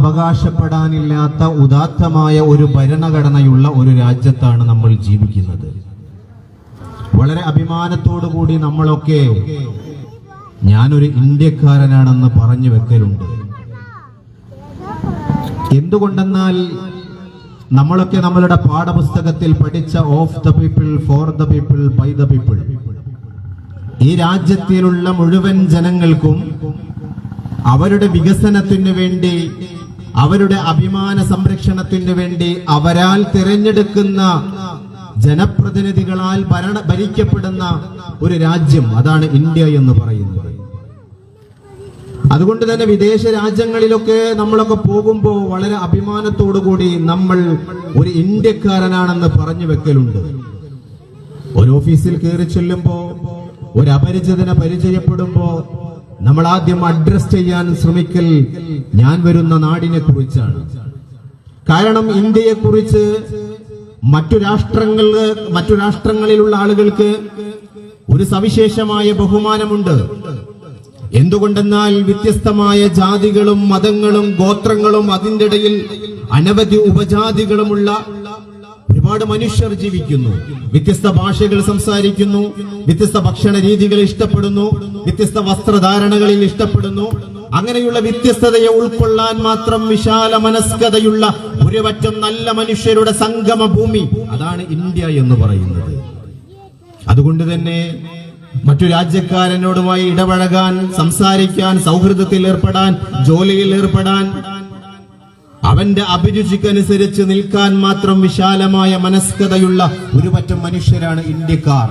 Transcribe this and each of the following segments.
അവകാശപ്പെടാനില്ലാത്ത ഉദാത്തമായ ഒരു ഭരണഘടനയുള്ള ഒരു രാജ്യത്താണ് നമ്മൾ ജീവിക്കുന്നത്. വളരെ അഭിമാനത്തോടു കൂടി നമ്മളൊക്കെ ഞാനൊരു ഇന്ത്യക്കാരനാണെന്ന് പറഞ്ഞു വെക്കലുണ്ട്. എന്തുകൊണ്ടെന്നാൽ നമ്മളൊക്കെ നമ്മളുടെ പാഠപുസ്തകത്തിൽ പഠിച്ച of the people, for the people, by the people, ഈ രാജ്യത്തിലുള്ള മുഴുവൻ ജനങ്ങൾക്കും അവരുടെ വികസനത്തിന് വേണ്ടി, അവരുടെ അഭിമാന സംരക്ഷണത്തിന് വേണ്ടി അവരാൽ തിരഞ്ഞെടുക്കുന്ന ജനപ്രതിനിധികളാൽ ഭരിക്കപ്പെടുന്ന ഒരു രാജ്യം, അതാണ് ഇന്ത്യ എന്ന് പറയുന്നത്. അതുകൊണ്ട് തന്നെ വിദേശ രാജ്യങ്ങളിലൊക്കെ നമ്മളൊക്കെ പോകുമ്പോൾ വളരെ അഭിമാനത്തോടു കൂടി നമ്മൾ ഒരു ഇന്ത്യക്കാരനാണെന്ന് പറഞ്ഞു വെക്കലുണ്ട്. ഒരു ഓഫീസിൽ കയറി ചെല്ലുമ്പോ, ഒരു അപരിചിതനെ പരിചയപ്പെടുമ്പോ നമ്മൾ ആദ്യം അഡ്രസ് ചെയ്യാൻ ശ്രമിക്കൽ ഞാൻ വരുന്ന നാടിനെ കുറിച്ചാണ്. കാരണം ഇന്ത്യയെക്കുറിച്ച് മറ്റു രാഷ്ട്രങ്ങളിലുള്ള ആളുകൾക്ക് ഒരു സവിശേഷമായ ബഹുമാനമുണ്ട്. എന്തുകൊണ്ടെന്നാൽ വ്യത്യസ്തമായ ജാതികളും മതങ്ങളും ഗോത്രങ്ങളും അതിൻ്റെ ഇടയിൽ അനവധി ഉപജാതികളുമുള്ള ഒരുപാട് മനുഷ്യർ ജീവിക്കുന്നു. വ്യത്യസ്ത ഭാഷകൾ സംസാരിക്കുന്നു, വ്യത്യസ്ത ഭക്ഷണ രീതികൾ ഇഷ്ടപ്പെടുന്നു, വ്യത്യസ്ത വസ്ത്രധാരണകളിൽ ഇഷ്ടപ്പെടുന്നു. അങ്ങനെയുള്ള വ്യത്യസ്തതയെ ഉൾക്കൊള്ളാൻ മാത്രം വിശാല മനസ്കതയുള്ള ഒരുപറ്റം നല്ല മനുഷ്യരുടെ സംഗമ ഭൂമി, അതാണ് ഇന്ത്യ എന്ന് പറയുന്നത്. അതുകൊണ്ട് തന്നെ മറ്റു രാജ്യക്കാരനോടുമായി ഇടപഴകാൻ, സംസാരിക്കാൻ, സൗഹൃദത്തിൽ ഏർപ്പെടാൻ, ജോലിയിൽ ഏർപ്പെടാൻ, അവന്റെ അഭിരുചിക്കനുസരിച്ച് നിൽക്കാൻ മാത്രം വിശാലമായ മനസ്കതയുള്ള ഒരുപറ്റം മനുഷ്യരാണ് ഇന്ത്യക്കാർ.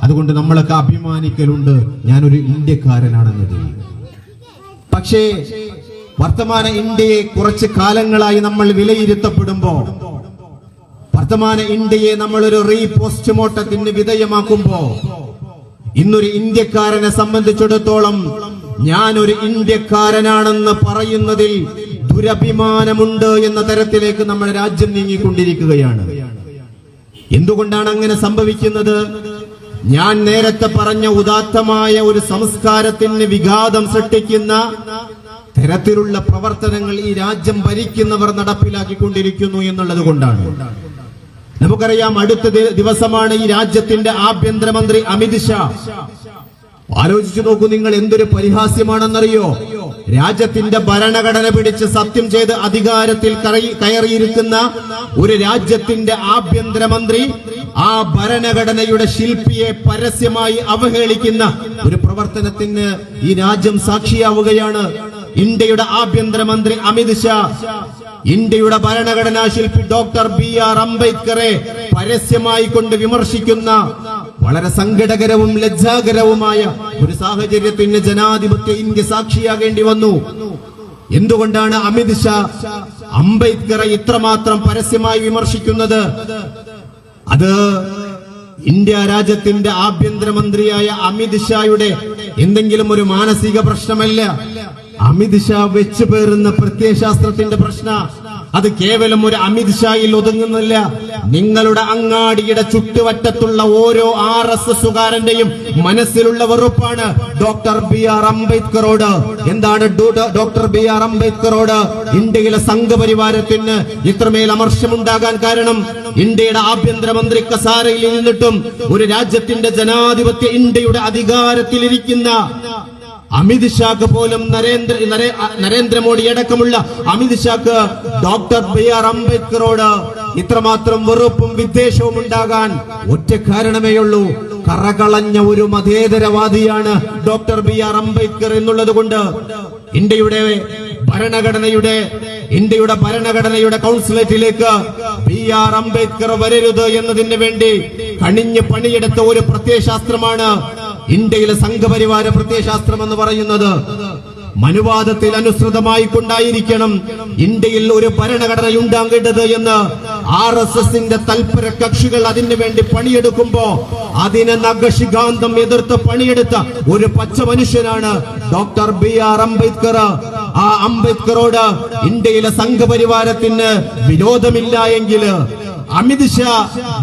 അതുകൊണ്ട് നമ്മളൊക്കെ അഭിമാനിക്കലുണ്ട് ഞാനൊരു ഇന്ത്യക്കാരനാണെന്നത്. പക്ഷേ വർത്തമാന ഇന്ത്യയെ കുറച്ച് കാലങ്ങളായി നമ്മൾ വിലയിരുത്തപ്പെടുമ്പോ, വർത്തമാന ഇന്ത്യയെ നമ്മളൊരു റീപോസ്റ്റ്മോർട്ടത്തിന് വിധേയമാക്കുമ്പോ, ഇന്നൊരു ഇന്ത്യക്കാരനെ സംബന്ധിച്ചിടത്തോളം ഞാനൊരു ഇന്ത്യക്കാരനാണെന്ന് പറയുന്നതിൽ ദുരഭിമാനമുണ്ട് എന്ന തരത്തിലേക്ക് നമ്മുടെ രാജ്യം നീങ്ങിക്കൊണ്ടിരിക്കുകയാണ്. എന്തുകൊണ്ടാണ് അങ്ങനെ സംഭവിക്കുന്നത്? ഞാൻ നേരത്തെ പറഞ്ഞ ഉദാത്തമായ ഒരു സംസ്കാരത്തിന് വിഘാതം സൃഷ്ടിക്കുന്ന തരത്തിലുള്ള പ്രവർത്തനങ്ങൾ ഈ രാജ്യം ഭരിക്കുന്നവർ നടപ്പിലാക്കിക്കൊണ്ടിരിക്കുന്നു എന്നുള്ളത് കൊണ്ടാണ്. നമുക്കറിയാം, അടുത്ത ദിവസമാണ് ഈ രാജ്യത്തിന്റെ ആഭ്യന്തരമന്ത്രി അമിത് ഷാ. ആലോചിച്ചു നോക്കൂ നിങ്ങൾ, എന്തൊരു പരിഹാസ്യമാണെന്നറിയോ? രാജ്യത്തിന്റെ ഭരണഘടന പിടിച്ച് സത്യം ചെയ്ത് അധികാരത്തിൽ കയറിയിരിക്കുന്ന ഒരു രാജ്യത്തിന്റെ ആഭ്യന്തരമന്ത്രി ആ ഭരണഘടനയുടെ ശില്പിയെ പരസ്യമായി അവഹേളിക്കുന്ന ഒരു പ്രവർത്തനത്തിന് ഈ രാജ്യം സാക്ഷിയാവുകയാണ്. ഇന്ത്യയുടെ ആഭ്യന്തരമന്ത്രി അമിത് ഷാ ഇന്ത്യയുടെ ഭരണഘടനാ ശില്പി ഡോക്ടർ BR അംബേദ്കറെ പരസ്യമായി കൊണ്ട് വിമർശിക്കുന്ന വളരെ സങ്കടകരവും ലജ്ജാകരവുമായ ഒരു സാഹചര്യത്തിന് ജനാധിപത്യ ഇന്ത്യ സാക്ഷിയാകേണ്ടി വന്നു. എന്തുകൊണ്ടാണ് അമിത് ഷാ അംബേദ്കറെ ഇത്രമാത്രം പരസ്യമായി വിമർശിക്കുന്നത്? അത് ഇന്ത്യ രാജ്യത്തിന്റെ ആഭ്യന്തരമന്ത്രിയായ അമിത് ഷായുടെ എന്തെങ്കിലും ഒരു മാനസിക പ്രശ്നമല്ല. അമിത് ഷാ വെച്ചു പേറുന്ന പ്രത്യയശാസ്ത്രത്തിന്റെ പ്രശ്ന അത് കേവലം ഒരു അമിത് ഷായിൽ ഒതുങ്ങുന്നില്ല. നിങ്ങളുടെ അങ്ങാടിയുടെ ചുറ്റുവട്ടത്തുള്ള ഓരോ RSSകാരന്റെയും മനസ്സിലുള്ള വെറുപ്പാണ് ഡോക്ടർ BR അംബേദ്കറോട്. എന്താണ് ഡോക്ടർ BR അംബേദ്കറോട് ഇന്ത്യയിലെ സംഘപരിവാരത്തിന് ഇത്രമേൽ അമർഷമുണ്ടാകാൻ കാരണം? ഇന്ത്യയുടെ ആഭ്യന്തരമന്ത്രി കസാരയിൽ നിന്നിട്ടും ഒരു രാജ്യത്തിന്റെ ജനാധിപത്യ ഇന്ത്യയുടെ അധികാരത്തിലിരിക്കുന്ന അമിത് ഷാക്ക് പോലും നരേന്ദ്രമോദി അടക്കമുള്ള അമിത് ഷാക്ക് ഡോക്ടർ BR അംബേദ്കറോട് ഇത്രമാത്രം വെറുപ്പും വിദ്വേഷവും ഉണ്ടാകാൻ ഒറ്റ കാരണമേ ഉള്ളൂ. കറകളഞ്ഞ ഒരു മതേതരവാദിയാണ് ഡോക്ടർ BR അംബേദ്കർ എന്നുള്ളത് കൊണ്ട് ഇന്ത്യയുടെ ഭരണഘടനയുടെ കൗൺസിലേറ്റിലേക്ക് BR അംബേദ്കർ വരരുത് എന്നതിന് വേണ്ടി കണിഞ്ഞ് പണിയെടുത്ത ഒരു പ്രത്യയശാസ്ത്രമാണ് ഇന്ത്യയിലെ സംഘപരിവാര പ്രത്യയശാസ്ത്രം എന്ന് പറയുന്നത്. മനുവാദത്തിൽ അനുസൃതമായി കൊണ്ടായിരിക്കണം ഇന്ത്യയിൽ ഒരു ഭരണഘടന ഉണ്ടാകേണ്ടത് എന്ന് RSSന്റെ തൽപര കക്ഷികൾ അതിനു വേണ്ടി പണിയെടുക്കുമ്പോ അതിനെ നഖശിഖാന്തം എതിർത്ത് പണിയെടുത്ത ഒരു പച്ച മനുഷ്യനാണ് ഡോക്ടർ BR അംബേദ്കർ. ആ അംബേദ്കറോട് ഇന്ത്യയിലെ സംഘപരിവാരത്തിന് വിരോധമില്ല എങ്കിൽ, അമിത് ഷാ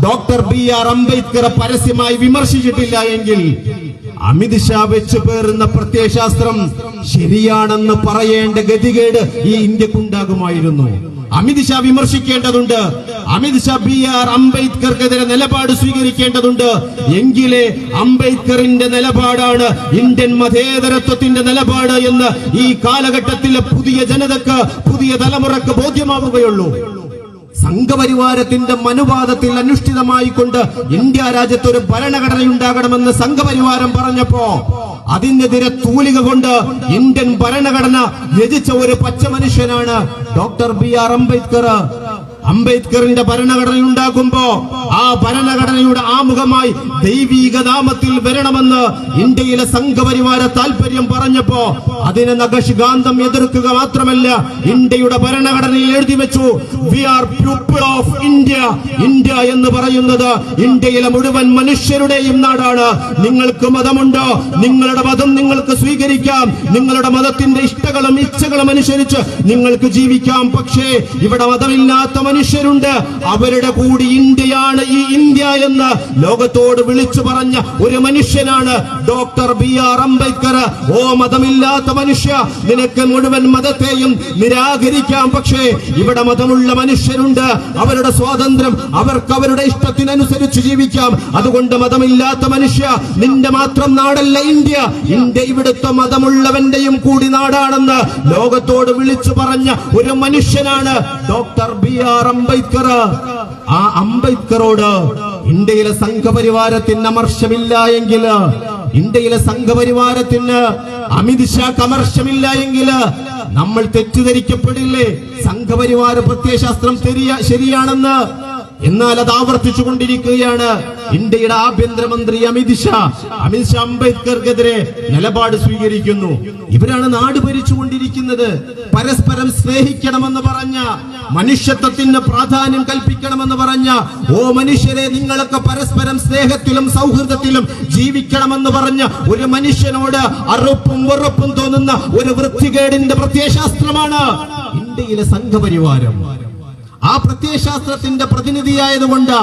ഡോക്ടർ BR അംബേദ്കറെ പരസ്യമായി വിമർശിച്ചിട്ടില്ല എങ്കിൽ, അമിത് ഷാ വെച്ച് പേറുന്ന പ്രത്യയശാസ്ത്രം ശരിയാണെന്ന് പറയേണ്ട ഗതികേട് ഈ ഇന്ത്യക്കുണ്ടാകുമായിരുന്നു. അമിത് ഷാ വിമർശിക്കേണ്ടതുണ്ട്. അമിത് ഷാ BR അംബേദ്കർക്കെതിരെ നിലപാട് സ്വീകരിക്കേണ്ടതുണ്ട്. എങ്കിലേ അംബേദ്കറിന്റെ നിലപാടാണ് ഇന്ത്യൻ മതേതരത്വത്തിന്റെ നിലപാട് എന്ന് ഈ കാലഘട്ടത്തിലെ പുതിയ ജനതക്ക്, പുതിയ തലമുറക്ക് ബോധ്യമാവുകയുള്ളൂ. സംഘപരിവാരത്തിന്റെ മനുവാദത്തിൽ അനുഷ്ഠിതമായി കൊണ്ട് ഇന്ത്യ രാജ്യത്ത് ഒരു ഭരണഘടനയുണ്ടാകണമെന്ന് സംഘപരിവാരം പറഞ്ഞപ്പോ അതിനെതിരെ തൂലിക കൊണ്ട് ഇന്ത്യൻ ഭരണഘടന രചിച്ച ഒരു പച്ച മനുഷ്യനാണ് ഡോക്ടർ BR അംബേദ്കർ. അംബേദ്കറിന്റെ ഭരണഘടന ഉണ്ടാക്കുമ്പോ ആ ഭരണഘടനയുടെ ആമുഖമായി ദൈവീക നാമത്തിൽ വരണമെന്ന് ഇന്ത്യയിലെ സംഘപരിവാര താല്പര്യം പറഞ്ഞപ്പോ അതിനെ നഖശികാന്തം എതിർക്കുക മാത്രമല്ല, ഇന്ത്യയുടെ ഭരണഘടനയിൽ എഴുതി വെച്ചു, we are people of India. India എന്ന് പറയുന്നത് ഇന്ത്യയിലെ മുഴുവൻ മനുഷ്യരുടെയും നാടാണ്. നിങ്ങൾക്ക് മതമുണ്ടോ? നിങ്ങളുടെ മതം നിങ്ങൾക്ക് സ്വീകരിക്കാം. നിങ്ങളുടെ മതത്തിന്റെ ഇഷ്ടങ്ങളും ഇച്ഛകളും അനുസരിച്ച് നിങ്ങൾക്ക് ജീവിക്കാം. പക്ഷേ ഇവിടെ മതമില്ലാത്ത മനുഷ്യരുണ്ട്. അവരുടെ കൂടി ഇന്ത്യയാണ് ഈ ഇന്ത്യ എന്ന് ലോകത്തോട് വിളിച്ചു പറഞ്ഞ ഒരു മനുഷ്യനാണ് ഡോക്ടർ BR അംബേദ്കർ. ഓ മതമില്ലാത്ത മനുഷ്യ, നിനക്ക് മുഴുവൻ മതത്തെയും നിരാകരിക്കാം. പക്ഷേ ഇവിടെ മതമുള്ള മനുഷ്യരുണ്ട്. അവരുടെ സ്വാതന്ത്ര്യം, അവർക്ക് അവരുടെ ഇഷ്ടത്തിനനുസരിച്ച് ജീവിക്കാം. അതുകൊണ്ട് മതമില്ലാത്ത മനുഷ്യ, നിന്റെ മാത്രം നാടല്ല ഇന്ത്യ. ഇന്ത്യ ഇവിടുത്തെ മതമുള്ളവന്റെയും കൂടി നാടാണെന്ന് ലോകത്തോട് വിളിച്ചു പറഞ്ഞ ഒരു മനുഷ്യനാണ് ഡോക്ടർ BR അംബേദ്കർ. ആ അംബേദ്കറോട് ഇന്ത്യയിലെ സംഘപരിവാരത്തിന് അമർഷമില്ല എങ്കിൽ, ഇന്ത്യയിലെ സംഘപരിവാരത്തിന് അമിത് ഷാക്ക് അമർഷമില്ല എങ്കിൽ നമ്മൾ തെറ്റിദ്ധരിക്കപ്പെടില്ലേ സംഘപരിവാര പ്രത്യയശാസ്ത്രം ശരിയാണെന്ന്? എന്നാൽ അത് ആവർത്തിച്ചു കൊണ്ടിരിക്കുകയാണ് ഇന്ത്യയുടെ ആഭ്യന്തരമന്ത്രി അമിത് ഷാ. അംബേദ്കർക്കെതിരെ നിലപാട് സ്വീകരിക്കുന്നു. ഇവരാണ് നാട് ഭരിച്ചുകൊണ്ടിരിക്കുന്നത്. പരസ്പരം സ്നേഹിക്കണമെന്ന് പറഞ്ഞ, മനുഷ്യത്വത്തിന് പ്രാധാന്യം കൽപ്പിക്കണമെന്ന് പറഞ്ഞ, ഓ മനുഷ്യരെ നിങ്ങളൊക്കെ പരസ്പരം സ്നേഹത്തിലും സൗഹൃദത്തിലും ജീവിക്കണമെന്ന് പറഞ്ഞ ഒരു മനുഷ്യനോട് അറുപ്പും വെറുപ്പും തോന്നുന്ന ഒരു വൃത്തികേടിന്റെ പ്രത്യയശാസ്ത്രമാണ് ഇന്ത്യയിലെ സംഘപരിവാരം. ആ പ്രത്യയശാസ്ത്രത്തിന്റെ പ്രതിനിധിയായതുകൊണ്ട്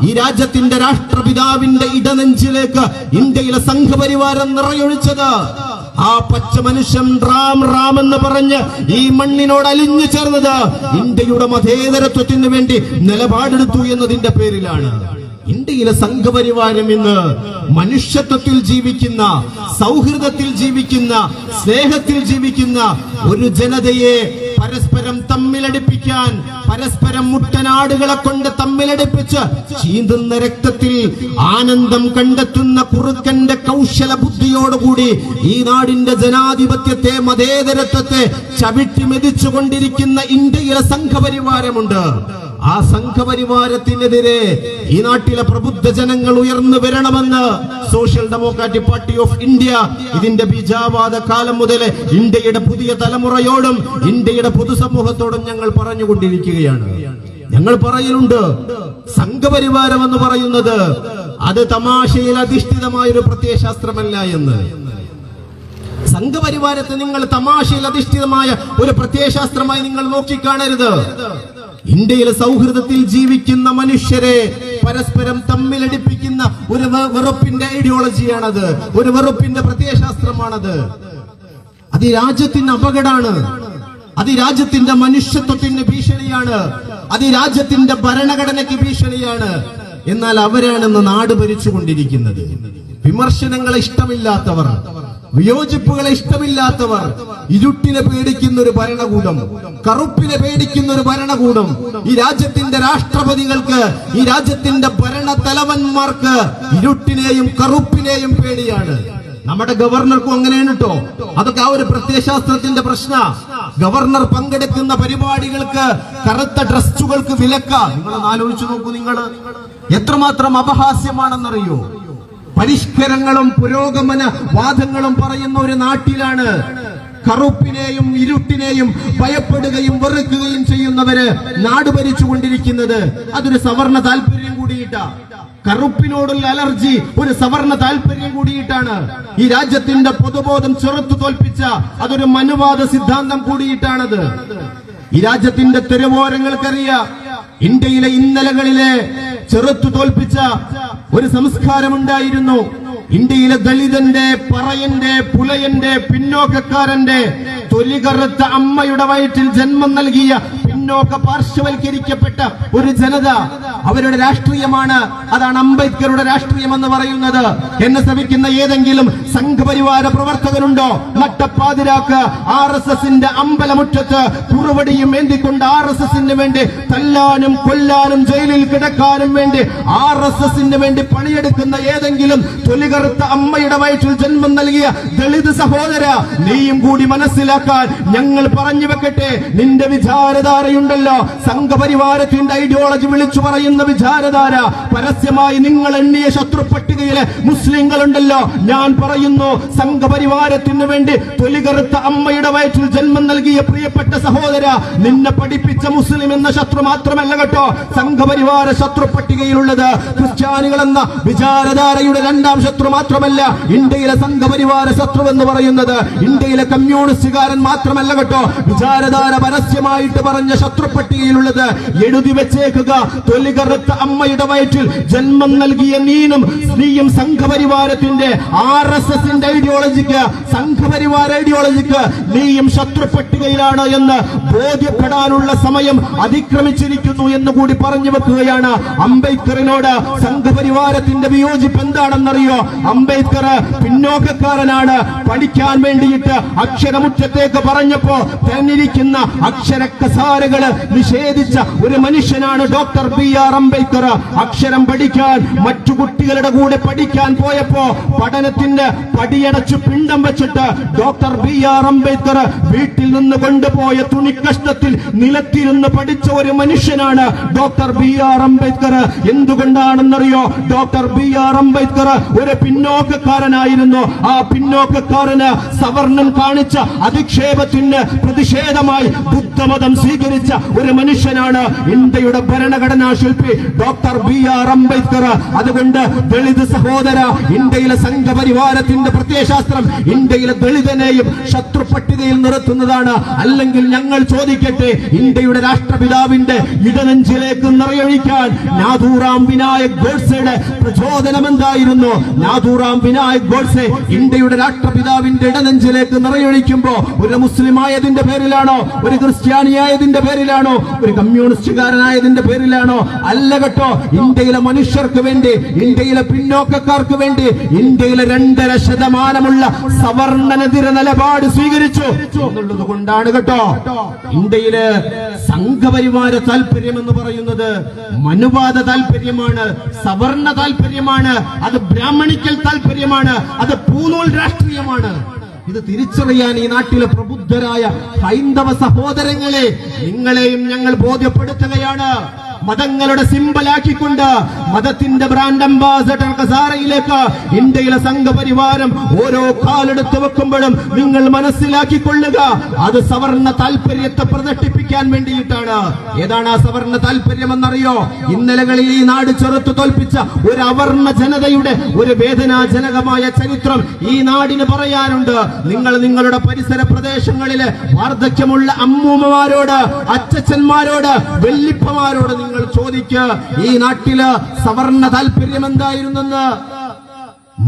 ഈ രാജ്യത്തിന്റെ രാഷ്ട്രപിതാവിന്റെ ഇടനെഞ്ചിലേക്ക് ഇന്ത്യയിലെ സംഘപരിവാരം നിറയൊഴിച്ചത്. ആ പച്ച മനുഷ്യൻ റാം എന്ന് പറഞ്ഞ് ഈ മണ്ണിനോട് അലിഞ്ഞു ചേർന്നത് ഇന്ത്യയുടെ മതേതരത്വത്തിന് വേണ്ടി നിലപാടെടുത്തു എന്നതിന്റെ പേരിലാണ്. ഇന്ത്യയിലെ സംഘപരിവാരം ഇന്ന് മനുഷ്യത്വത്തിൽ ജീവിക്കുന്ന, സൗഹൃദത്തിൽ ജീവിക്കുന്ന, സ്നേഹത്തിൽ ജീവിക്കുന്ന ഒരു ജനതയെ പരസ്പരം തമ്മിലടിപ്പിക്കാൻ, പരസ്പരം മുട്ടനാടുകളെ കൊണ്ട് തമ്മിലടിപ്പിച്ച് ചീന്തുന്ന രക്തത്തിൽ ആനന്ദം കണ്ടെത്തുന്ന കുറുക്കന്റെ കൗശല ബുദ്ധിയോടുകൂടി ഈ നാടിന്റെ ജനാധിപത്യത്തെ, മതേതരത്വത്തെ ചവിട്ടി മെതിച്ചുകൊണ്ടിരിക്കുന്ന ഇന്ത്യയിലെ സംഘപരിവാരമുണ്ട്. ആ സംഘപരിവാരത്തിനെതിരെ ഈ നാട്ടിലെ പ്രബുദ്ധ ജനങ്ങൾ ഉയർന്നു വരണമെന്ന് social democratic party of India ഇതിന്റെ ബീജാവാദ കാലം മുതൽ ഇന്ത്യയുടെ പുതിയ തലമുറയോടും ഇന്ത്യയുടെ പൊതുസമൂഹത്തോടും ഞങ്ങൾ പറഞ്ഞുകൊണ്ടിരിക്കുകയാണ്. ഞങ്ങൾ പറയുന്നുണ്ട്, സംഘപരിവാരം എന്ന് പറയുന്നത് അത് തമാശയിൽ അധിഷ്ഠിതമായ ഒരു പ്രത്യയശാസ്ത്രമല്ല എന്ന്. സംഘപരിവാരത്തെ നിങ്ങൾ തമാശയിൽ അധിഷ്ഠിതമായ ഒരു പ്രത്യയശാസ്ത്രമായി നിങ്ങൾ നോക്കിക്കാണരുത്. ഇന്ത്യയിലെ സൗഹൃദത്തിൽ ജീവിക്കുന്ന മനുഷ്യരെ പരസ്പരം തമ്മിലടിപ്പിക്കുന്ന ഒരു വെറുപ്പിന്റെ ഐഡിയോളജിയാണത്, ഒരു വെറുപ്പിന്റെ പ്രത്യയശാസ്ത്രമാണത്. അത് ഈ രാജ്യത്തിന് അപകടമാണ്. അത് ഈ രാജ്യത്തിന്റെ മനുഷ്യത്വത്തിന് ഭീഷണിയാണ്. അത് ഈ രാജ്യത്തിന്റെ ഭരണഘടനയ്ക്ക് ഭീഷണിയാണ്. എന്നാൽ അവരാണെന്ന് നാട് ഭരിച്ചുകൊണ്ടിരിക്കുന്നത്. വിമർശനങ്ങളെ ഇഷ്ടമില്ലാത്തവർ, വിയോജിപ്പുകളെ ഇഷ്ടമില്ലാത്തവർ, ഇരുട്ടിനെ പേടിക്കുന്ന ഒരു ഭരണകൂടം, കറുപ്പിനെ പേടിക്കുന്ന ഒരു ഭരണകൂടം, ഈ രാജ്യത്തിന്റെ രാഷ്ട്രപതികൾക്ക്, ഈ രാജ്യത്തിന്റെ ഭരണ തലവന്മാർക്ക് ഇരുട്ടിനെയും കറുപ്പിനെയും പേടിയാണ്. നമ്മുടെ ഗവർണർക്കും അങ്ങനെയാണ് കേട്ടോ. അതൊക്കെ ആ ഒരു പ്രത്യയശാസ്ത്രത്തിന്റെ പ്രശ്ന. ഗവർണർ പങ്കെടുക്കുന്ന പരിപാടികൾക്ക്, കറുത്ത ഡ്രസ്സുകൾക്ക് വിലക്ക. നിങ്ങളൊന്ന് ആലോചിച്ചു നോക്കൂ, നിങ്ങൾ എത്രമാത്രം അപഹാസ്യമാണെന്നറിയോ? പരിഷ്കരങ്ങളും പുരോഗമന വാദങ്ങളും പറയുന്ന ഒരു നാട്ടിലാണ് കറുപ്പിനെയും ഇരുട്ടിനെയും ഭയപ്പെടുകയും വെറുക്കുകയും ചെയ്യുന്നവര് നാട് ഭരിച്ചുകൊണ്ടിരിക്കുന്നത്. അതൊരു സവർണ താല്പര്യം കൂടിയിട്ടാ. കറുപ്പിനോടുള്ള അലർജി ഒരു സവർണ താല്പര്യം കൂടിയിട്ടാണ്. ഈ രാജ്യത്തിന്റെ പൊതുബോധം ചെറുത്തു തോൽപ്പിച്ച അതൊരു മനുവാദ സിദ്ധാന്തം കൂടിയിട്ടാണത്. ഈ രാജ്യത്തിന്റെ തെരുവോരങ്ങൾക്കറിയാം, ഇന്ത്യയിലെ ഇന്നലകളിലെ ചെറുത്തു തോൽപ്പിച്ച ഒരു സംസ്കാരമുണ്ടായിരുന്നു. ഇന്ത്യയിലെ ദളിതന്റെ, പറയന്റെ, പുലയന്റെ, പിന്നോക്കക്കാരന്റെ, തൊലികറുത്ത അമ്മയുടെ വയറ്റിൽ ജന്മം നൽകിയ പിന്നോക്ക പാർശ്വവൽക്കരിക്കപ്പെട്ട ഒരു ജനത, അവരുടെ രാഷ്ട്രീയമാണ്. അതാണ് അംബേദ്കറുടെ രാഷ്ട്രീയം എന്ന് പറയുന്നത്. എന്നെ ശ്രമിക്കുന്ന ഏതെങ്കിലും സംഘപരിവാര പ്രവർത്തകരുണ്ടോ? നട്ടപ്പാതിരാക്ക് RSSന്റെ അമ്പലമുറ്റത്ത് കുറുവടിയും ഏന്തിക്കൊണ്ട് RSSന് വേണ്ടി തല്ലാനും കൊല്ലാനും ജയിലിൽ കിടക്കാനും വേണ്ടി RSSന് വേണ്ടി പണിയെടുക്കുന്ന ഏതെങ്കിലും തൊലികറുത്ത അമ്മയുടെ വയറ്റിൽ ജന്മം നൽകിയ ദളിത് സഹോദര, നീയും കൂടി മനസ്സിലാക്കാൻ ഞങ്ങൾ പറഞ്ഞു വെക്കട്ടെ. നിന്റെ വിചാരധാരയുണ്ടല്ലോ, സംഘപരിവാരത്തിന്റെ ഐഡിയോളജി വിളിച്ചു പറയുന്ന വിചാരധാര, പരസ്യമായി നിങ്ങൾ എണ്ണിയ ശത്രു പട്ടികയിലെ മുസ്ലിങ്ങളുണ്ടല്ലോ. ഞാൻ പറയുന്നു, സംഘപരിവാരത്തിന് വേണ്ടി തൊലികറുത്ത അമ്മയുടെ വയറ്റിൽ ജന്മം നൽകിയ പ്രിയപ്പെട്ട സഹോദര, നിന്നെ പഠിപ്പിച്ച മുസ്ലിം എന്ന ശത്രു മാത്രമല്ല കേട്ടോ സംഘപരിവാര ശത്രു പട്ടികയിലുള്ളത്. ക്രിസ്ത്യാനികൾ എന്ന വിചാരധാരയുടെ രണ്ടാം ശത്രു മാത്രമല്ല ഇന്ത്യയിലെ സംഘപരിവാര ശത്രു എന്ന് പറയുന്നത്. ഇന്ത്യയിലെ കമ്മ്യൂണിസ്റ്റുകാരൻ മാത്രമല്ല കേട്ടോ വിചാരധാര പരസ്യമായിട്ട് പറഞ്ഞ ശത്രു പട്ടികയിലുള്ളത്. എഴുതി വെച്ചേക്കുക, തൊലികറുത്ത അമ്മയുടെ വയറ്റിൽ ജന്മം നൽകിയ നീയും സംഘപരിവാരത്തിന്റെ RSSന്റെ ഐഡിയോളജിക്ക്, സംഘപരിവാര ഐഡിയോളജിക്ക് നീയും ശത്രു പട്ടികയിലാണ് എന്ന് ബോധ്യപ്പെടാനുള്ള സമയം അതിക്രമിച്ചിരിക്കുന്നു എന്ന് കൂടി പറഞ്ഞു വെക്കുകയാണ്. അംബേദ്കറിനോട് സംഘപരിവാരത്തിന്റെ വിയോജിപ്പ് എന്താണെന്നറിയോ? അംബേദ്കർ പിന്നോക്കക്കാരനാണ്. പഠിക്കാൻ വേണ്ടിയിട്ട് അക്ഷരമുറ്റത്തേക്ക് പറഞ്ഞപ്പോ തെരഞ്ഞിരിക്കുന്ന അക്ഷരക്കസാരകള് നിഷേധിച്ച ഒരു മനുഷ്യനാണ് ഡോക്ടർ BR അംബേദ്കർ. അക്ഷരം പഠിക്കാൻ മറ്റു കുട്ടികളുടെ കൂടെ പഠിക്കാൻ പോയപ്പോ പഠനത്തിന്റെ പടിയടച്ചു പിണ്ടം വെച്ചിട്ട് ഡോക്ടർ BR അംബേദ്കർ വീട്ടിൽ നിന്ന് കൊണ്ടുപോയ തുണിക്കഷ്ടത്തിൽ നിലത്തിരുന്ന് പഠിച്ച ഒരു മനുഷ്യനാണ് ഡോക്ടർ BR അംബേദ്കർ. എന്തുകൊണ്ടാണെന്നറിയോ? ഡോക്ടർ BR അംബേദ്കർ ഒരു പിന്നോക്കക്കാരനായിരുന്നു. ആ പിന്നോക്കക്കാരന് സവർണൻ കാണിച്ച അധിക്ഷേപത്തിന് പ്രതിഷേധമായി ബുദ്ധമതം സ്വീകരിച്ച ഒരു മനുഷ്യനാണ് ഇന്ത്യയുടെ ഭരണഘടനാ ശില്പി ഡോക്ടർ BR അംബേദ്കർ. അതുകൊണ്ട് ദളിത് സഹോദര, ഇന്ത്യയിലെ സംഘപരിവാരത്തിന്റെ പ്രത്യയശാസ്ത്രം ഇന്ത്യയിലെ ദളിതനെയും ശത്രു പട്ടികയിൽ നിർത്തുന്നതാണ്. അല്ലെങ്കിൽ ഞങ്ങൾ ചോദിക്കട്ടെ, ഇന്ത്യയുടെ രാഷ്ട്രപിതാവിന്റെ ഇടനെഞ്ചിലേക്ക് നിറയൊഴിക്കാൻ നാഥൂറാം വിനായക് ഗോഡ്സെയുടെ പ്രചോദനം എന്തായിരുന്നു? നാഥൂറാം വിനായക് ഗോഡ്സെ ഇന്ത്യയുടെ രാഷ്ട്രപിതാവിന്റെ ഇടനെഞ്ചിലേക്ക് നിറയൊഴിക്കുമ്പോ ഒരു മുസ്ലിം ആയതിന്റെ പേരിലാണോ? ഒരു ക്രിസ്ത്യാനിയായതിന്റെ പേരിലാണോ? ഒരു കമ്മ്യൂണിസ്റ്റുകാരനായതിന്റെ പേരിലാണോ? അല്ല കേട്ടോ. ഇന്ത്യയിലെ മനുഷ്യർക്ക് വേണ്ടി, ഇന്ത്യയിലെ പിന്നോക്കക്കാർക്ക് വേണ്ടി ഇന്ത്യയിലെ 2.5% സവർണനെതിരെ നിലപാട് സ്വീകരിച്ചു എന്നുള്ളത് കൊണ്ടാണ് കേട്ടോ ഇന്ത്യയിലെ സംഘപരിവാര താല്പര്യം എന്ന് പറയുന്നത് മനുവാദ താല്പര്യമാണ്, സവർണ താല്പര്യമാണ്, അത് ബ്രാഹ്മണിക്കൽ താല്പര്യമാണ്, അത് പൂനൂൽ രാഷ്ട്രീയമാണ്. ഇത് തിരിച്ചറിയാൻ ഈ നാട്ടിലെ പ്രബുദ്ധരായ ഹൈന്ദവ സഹോദരങ്ങളെ, നിങ്ങളെയും ഞങ്ങൾ ബോധ്യപ്പെടുത്തുകയാണ്. മതങ്ങളുടെ സിംബലാക്കിക്കൊണ്ട് മതത്തിന്റെ ബ്രാൻഡ് അംബാസഡർ കസാരയിലേക്ക് ഇന്ത്യയിലെ സംഘപരിവാരം ഓരോ കാലെടുത്ത് വെക്കുമ്പോഴും നിങ്ങൾ മനസ്സിലാക്കിക്കൊള്ളുക, അത് സവർണ താല്പര്യത്തെ പ്രദർശിപ്പിക്കാൻ വേണ്ടിയിട്ടാണ്. ഏതാണ് ആ സവർണ താല്പര്യം എന്നറിയോ? ഇന്നലകളിൽ ഈ നാട് ചെറുത്തു തോൽപ്പിച്ച ഒരു അവർണ ജനതയുടെ ഒരു വേദനാജനകമായ ചരിത്രം ഈ നാടിന് പറയാനുണ്ട്. നിങ്ങൾ നിങ്ങളുടെ പരിസര പ്രദേശങ്ങളിലെ വാർദ്ധക്യമുള്ള അമ്മൂമ്മമാരോട്, അച്ചച്ചന്മാരോട്, വെല്ലിപ്പമാരോട് നിങ്ങൾ ചോദിക്കുക, ഈ നാട്ടില് സവർണ താല്പര്യം എന്തായിരുന്നെന്ന്.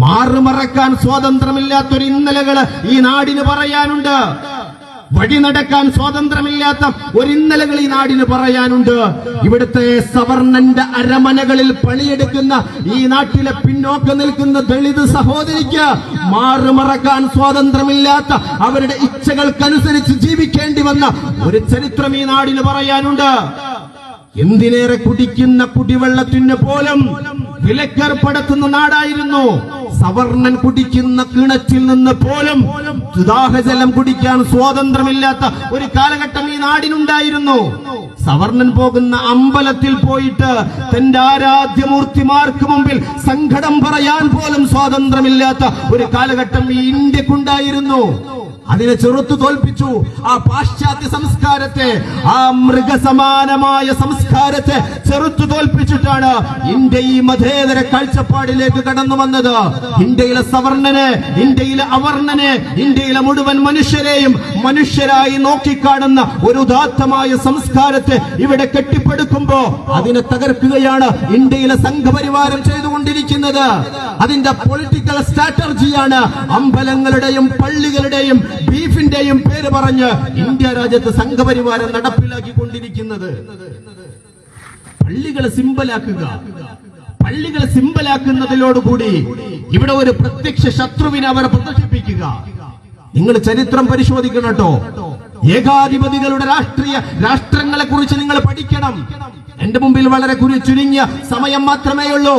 മാറുമറക്കാൻ സ്വാതന്ത്ര്യമില്ലാത്തൊരു ഇന്നലകള് ഈ നാടിന് പറയാനുണ്ട്. വഴി നടക്കാൻ സ്വാതന്ത്ര്യമില്ലാത്ത ഒരു ഇന്നലകൾ ഈ നാടിന് പറയാനുണ്ട്. ഇവിടുത്തെ സവർണന്റെ അരമനകളിൽ പണിയെടുക്കുന്ന ഈ നാട്ടിലെ പിന്നോക്കം നിൽക്കുന്ന ദളിത് സഹോദരിക്ക് മാറുമറക്കാൻ സ്വാതന്ത്ര്യമില്ലാത്ത അവരുടെ ഇച്ഛകൾക്കനുസരിച്ച് ജീവിക്കേണ്ടി വന്ന ഒരു ചരിത്രം ഈ നാടിന് പറയാനുണ്ട്. എന്തിനേറെ കുടിക്കുന്ന കുടിവെള്ളത്തിന് പോലും വിലക്കേർപ്പെടുത്തുന്ന നാടായിരുന്നു. സവർണൻ കുടിക്കുന്ന കിണറ്റിൽ നിന്ന് പോലും ദാഹജലം കുടിക്കാൻ സ്വാതന്ത്ര്യമില്ലാത്ത ഒരു കാലഘട്ടം ഈ നാടിനുണ്ടായിരുന്നു. സവർണൻ പോകുന്ന അമ്പലത്തിൽ പോയിട്ട് തന്റെ ആരാധ്യമൂർത്തിമാർക്ക് മുമ്പിൽ സങ്കടം പറയാൻ പോലും സ്വാതന്ത്ര്യമില്ലാത്ത ഒരു കാലഘട്ടം ഈ ഇന്ത്യക്കുണ്ടായിരുന്നു. അതിനെ ചെറുത്തു തോൽപ്പിച്ചു. ആ പാശ്ചാത്യ സംസ്കാരത്തെ, ആ മൃഗസമാനമായ സംസ്കാരത്തെ ചെറുത്തു തോൽപ്പിച്ചിട്ടാണ് ഇന്ത്യ ഈ മതേതര കാഴ്ചപ്പാടിലേക്ക് കടന്നു വന്നത്. ഇന്ത്യയിലെ സവർണനെ, ഇന്ത്യയിലെ അവർണനെ, ഇന്ത്യയിലെ മുഴുവൻ മനുഷ്യരെയും മനുഷ്യരായി നോക്കിക്കാണുന്ന ഒരു ഉദാത്തമായ സംസ്കാരത്തെ ഇവിടെ കെട്ടിപ്പടുക്കുമ്പോ അതിനെ തകർക്കുകയാണ് ഇന്ത്യയിലെ സംഘപരിവാരം ചെയ്തുകൊണ്ടിരിക്കുന്നത്. അതിന്റെ പൊളിറ്റിക്കൽ സ്ട്രാറ്റജിയാണ് അമ്പലങ്ങളുടെയും പള്ളികളുടെയും ബീഫിന്റെയും പേര് പറഞ്ഞ് ഇന്ത്യ രാജ്യത്ത് സംഘപരിവാരം നടപ്പിലാക്കിക്കൊണ്ടിരിക്കുന്നത്. പള്ളികളെ സിമ്പലാക്കുക, പള്ളികളെ സിമ്പലാക്കുന്നതിലോടുകൂടി ഇവിടെ ഒരു പ്രത്യക്ഷ ശത്രുവിനെ അവർ പ്രദർശിപ്പിക്കുക. നിങ്ങൾ ചരിത്രം പരിശോധിക്കണം കേട്ടോ. ഏകാധിപതികളുടെ രാഷ്ട്രങ്ങളെ കുറിച്ച് നിങ്ങൾ പഠിക്കണം. എന്റെ മുമ്പിൽ വളരെ ചുരുങ്ങിയ സമയം മാത്രമേ ഉള്ളൂ.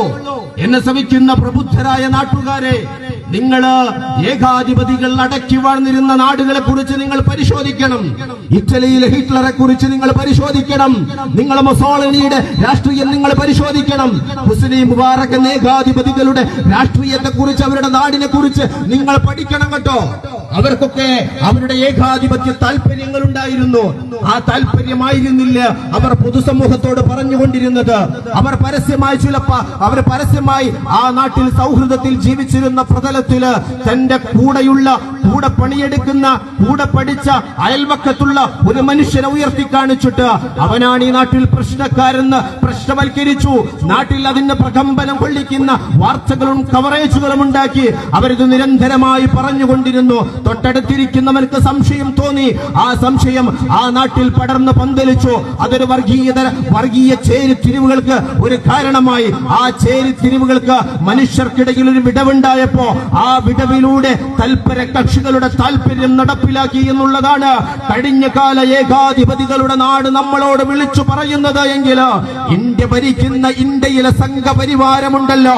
എന്നെ ശ്രമിക്കുന്ന പ്രബുദ്ധരായ നാട്ടുകാരെ, നിങ്ങൾ ഏകാധിപതികൾ അടക്കി വാഴ്ന്നിരുന്ന നാടുകളെ കുറിച്ച് നിങ്ങൾ പരിശോധിക്കണം. ഇറ്റലിയിലെ ഹിറ്റ്ലറെ കുറിച്ച് നിങ്ങൾ പരിശോധിക്കണം. നിങ്ങൾ മൊസോളിനിയുടെ രാഷ്ട്രീയം നിങ്ങൾ പരിശോധിക്കണം. ഹുസ്നി മുബാറക് ഏകാധിപതികളുടെ രാഷ്ട്രീയത്തെ കുറിച്ച്, അവരുടെ നാടിനെ കുറിച്ച് നിങ്ങൾ പഠിക്കണം കേട്ടോ. അവർക്കൊക്കെ അവരുടെ ഏകാധിപത്യ താല്പര്യങ്ങൾ ഉണ്ടായിരുന്നു. ആ താല്പര്യമായിരുന്നില്ല അവർ പൊതുസമൂഹത്തോട് പറഞ്ഞുകൊണ്ടിരുന്നത്. അവർ പരസ്യമായി ആ നാട്ടിൽ സൗഹൃദത്തിൽ ജീവിച്ചിരുന്ന പ്രതലത്തില് തന്റെ കൂടെ പണിയെടുക്കുന്ന, കൂടെ പഠിച്ച അയൽവക്കത്തുള്ള ഒരു മനുഷ്യനെ ഉയർത്തി കാണിച്ചിട്ട് അവനാണ് ഈ നാട്ടിൽ പ്രശ്നക്കാരെന്ന് പ്രശ്നവൽക്കരിച്ചു. നാട്ടിൽ അതിന് പ്രകമ്പനം കൊള്ളിക്കുന്ന വാർത്തകളും കവറേജുകളും ഉണ്ടാക്കി അവരിത് നിരന്തരമായി പറഞ്ഞുകൊണ്ടിരുന്നു. തൊട്ടടുത്തിരിക്കുന്നവർക്ക് സംശയം തോന്നി. ആ സംശയം ആ നാട്ടിൽ പടർന്ന് പന്തലിച്ചു. അതൊരു വർഗീയ ചേരിതിരിവുകൾക്ക് ഒരു കാരണമായി. ആ ചേരിതിരിവുകൾക്ക് മനുഷ്യർക്കിടയിൽ ഒരു വിടവുണ്ടായപ്പോ ആ വിടവിലൂടെ തൽപര കക്ഷികളുടെ താല്പര്യം നടപ്പിലാക്കി എന്നുള്ളതാണ് കഴിഞ്ഞ കാല ഏകാധിപതികളുടെ നാട് നമ്മളോട് വിളിച്ചു പറയുന്നത്. എങ്കിൽ ഇന്ത്യ ഭരിക്കുന്ന ഇന്ത്യയിലെ സംഘപരിവാരമുണ്ടല്ലോ,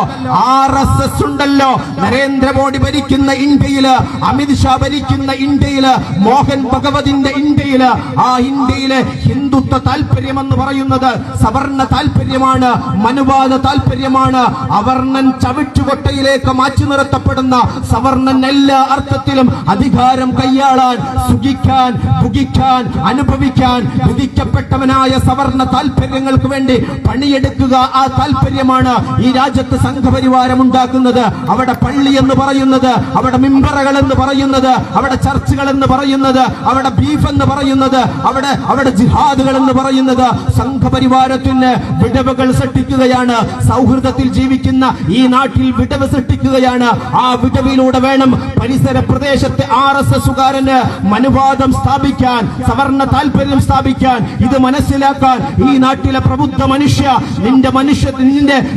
RSS ഉണ്ടല്ലോ, നരേന്ദ്രമോദി ഭരിക്കുന്ന ഇന്ത്യയില്, അമിത്ഷാ ഭരിക്കുന്ന ഇന്ത്യയില്, മോഹൻ ഭഗവതിന്റെ ഇന്ത്യയില്, ആ ഇന്ത്യയിലെ ഹിന്ദുത്വ താല്പര്യമെന്ന് പറയുന്നത് സവർണ താല്പര്യമാണ്, മനുവാദ താല്പര്യമാണ്. അവർണൻ ചവിട്ടുകൊട്ടയിലേക്ക് മാറ്റി നിർത്തപ്പെടുന്ന സവർണൻ എല്ലാ അർത്ഥത്തിലും അധികാരം കൈയാളാൻ, സുഖിക്കാൻ, ഭുഗിക്കാൻ, അനുഭവിക്കാൻ വിധിക്കപ്പെട്ടവനായ സവർണ താല്പര്യങ്ങൾക്ക് വേണ്ടി പണിയെടുക്കുക. ആ താല്പര്യമാണ് ഈ രാജ്യത്ത് സംഘപരിവാരം ഉണ്ടാക്കുന്നത്. അവിടെ പള്ളി എന്ന് പറയുന്നത്, അവിടെ മിമ്പറുകൾ എന്ന് പറയുന്നത്, അവിടെ ചർച്ചുകൾ എന്ന് പറയുന്നത്, അവിടെ ബീഫ് എന്ന് പറയുന്നത്, അവിടെ ജിഹാദുകൾ എന്ന് പറയുന്നത് സംഘപരിവാരത്തിന് വിടവുകൾ സൃഷ്ടിക്കുകയാണ്. സൗഹൃദത്തിൽ ജീവിക്കുന്ന ഈ നാട്ടിൽ വിടവ് സൃഷ്ടിക്കുകയാണ്. ആ വിടവിലൂടെ വേണം പരിസര പ്രദേശത്തെ RSSകാരന് മനുവാദം സ്ഥാപിക്കാൻ, സവർണ താല്പര്യം സ്ഥാപിക്കാൻ. ഇത് മനസ്സിലാക്കാൻ ഈ നാട്ടിലെ പ്രബുദ്ധ മനുഷ്യ,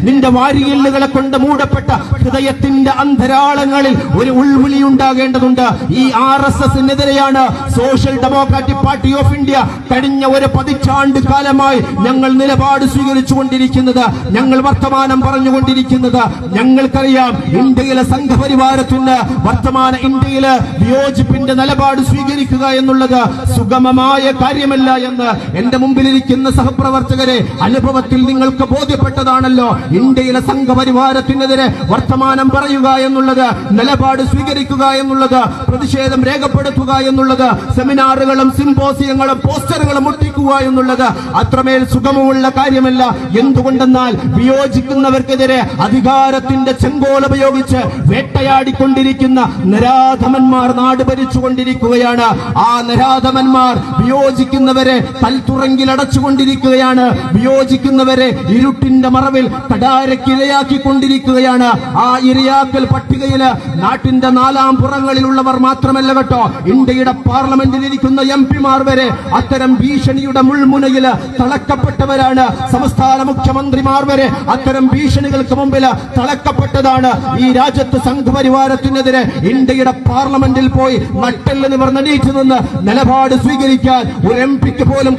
നിന്റെ വാരിയല്ലുകളെ കൊണ്ട് മൂടപ്പെട്ട ഹൃദയത്തിന്റെ അന്തരാളങ്ങളിൽ ഒരു ഉൾവിളി ഉണ്ടാകേണ്ടതുണ്ട്. ഈ RSSനെതിരെയാണ് social democratic party of India കഴിഞ്ഞ ഒരു 10 കാലമായി ഞങ്ങൾ നിലപാട് സ്വീകരിച്ചുകൊണ്ടിരിക്കുന്നത്, ഞങ്ങൾ വർത്തമാനം പറഞ്ഞുകൊണ്ടിരിക്കുന്നത്. ഞങ്ങൾക്കറിയാം ഇന്ത്യയിലെ സംഘപരിവാരത്തിന് വർത്തമാന ഇന്ത്യയിലെ വിയോജിപ്പിന്റെ നിലപാട് സ്വീകരിക്കുക എന്നുള്ളത് സുഗമമായ കാര്യമല്ല എന്ന് എന്റെ മുമ്പിലിരിക്കുന്ന സഹപ്രവർത്തകരെ, അനുഭവത്തിൽ നിങ്ങൾക്ക് ബോധ്യപ്പെട്ടതാണല്ലോ. ഇന്ത്യയിലെ സംഘപരിവാരത്തിനെതിരെ വർത്തമാനം പറയുക എന്നുള്ളത്, നിലപാട് സ്വീകരിക്കുക എന്നുള്ളത്, പ്രതിഷേധം രേഖപ്പെടുത്തുക എന്നുള്ളത്, സെമിനാറുകളും സിംപോസിയങ്ങളും പോസ്റ്ററുകളും ഒട്ടിക്കുക എന്നുള്ളത് അത്രമേൽ സുഗമമുള്ള കാര്യമല്ല. എന്തുകൊണ്ടെന്നാൽ വിയോജിക്കുന്നവർക്കെതിരെ അധികാരത്തിന്റെ ചെങ്കോൽ ഉപയോഗിച്ച് വേട്ടയാടിക്കൊണ്ടിരിക്കുന്ന നരാധമന്മാർ നാട് ഭരിച്ചുകൊണ്ടിരിക്കുകയാണ്. ആ നരാധമന്മാർ വിയോജിക്കുന്നവരെ കൽത്തുറങ്കിലടച്ചുകൊണ്ടിരിക്കുകയാണ്. വിയോജിക്കുന്നവരെ ഇരുട്ടിന്റെ മറവിൽ കടാരക്കിരയാക്കിക്കൊണ്ടിരിക്കുകയാണ്. ആ ഇരയാക്കൽ പട്ടികയില് നാട്ടിന്റെ 4 പുറങ്ങളിലുള്ളവർ മാത്രമല്ല കേട്ടോ, ഇന്ത്യയുടെ പാർലമെന്റിൽ ഇരിക്കുന്ന MP-മാർ വരെ അത്തരം ഭീഷണിയുടെ മുൾമുനയിൽ തളക്കപ്പെട്ടവരാണ്. സംസ്ഥാന മുഖ്യമന്ത്രിമാർ വരെ അത്തരം ഭീഷണികൾക്ക് മുമ്പിൽ തളക്കപ്പെട്ടതാണ്. ഈ രാജ്യത്ത് സംഘപരിവാരത്തിനെതിരെ ഇന്ത്യയുടെ പാർലമെന്റിൽ പോയി നട്ടെല്ല് നിവർന്നെണീറ്റ് നിന്ന് നിലപാട് സ്വീകരിക്കാൻ ഒരു MP-ക്ക് പോലും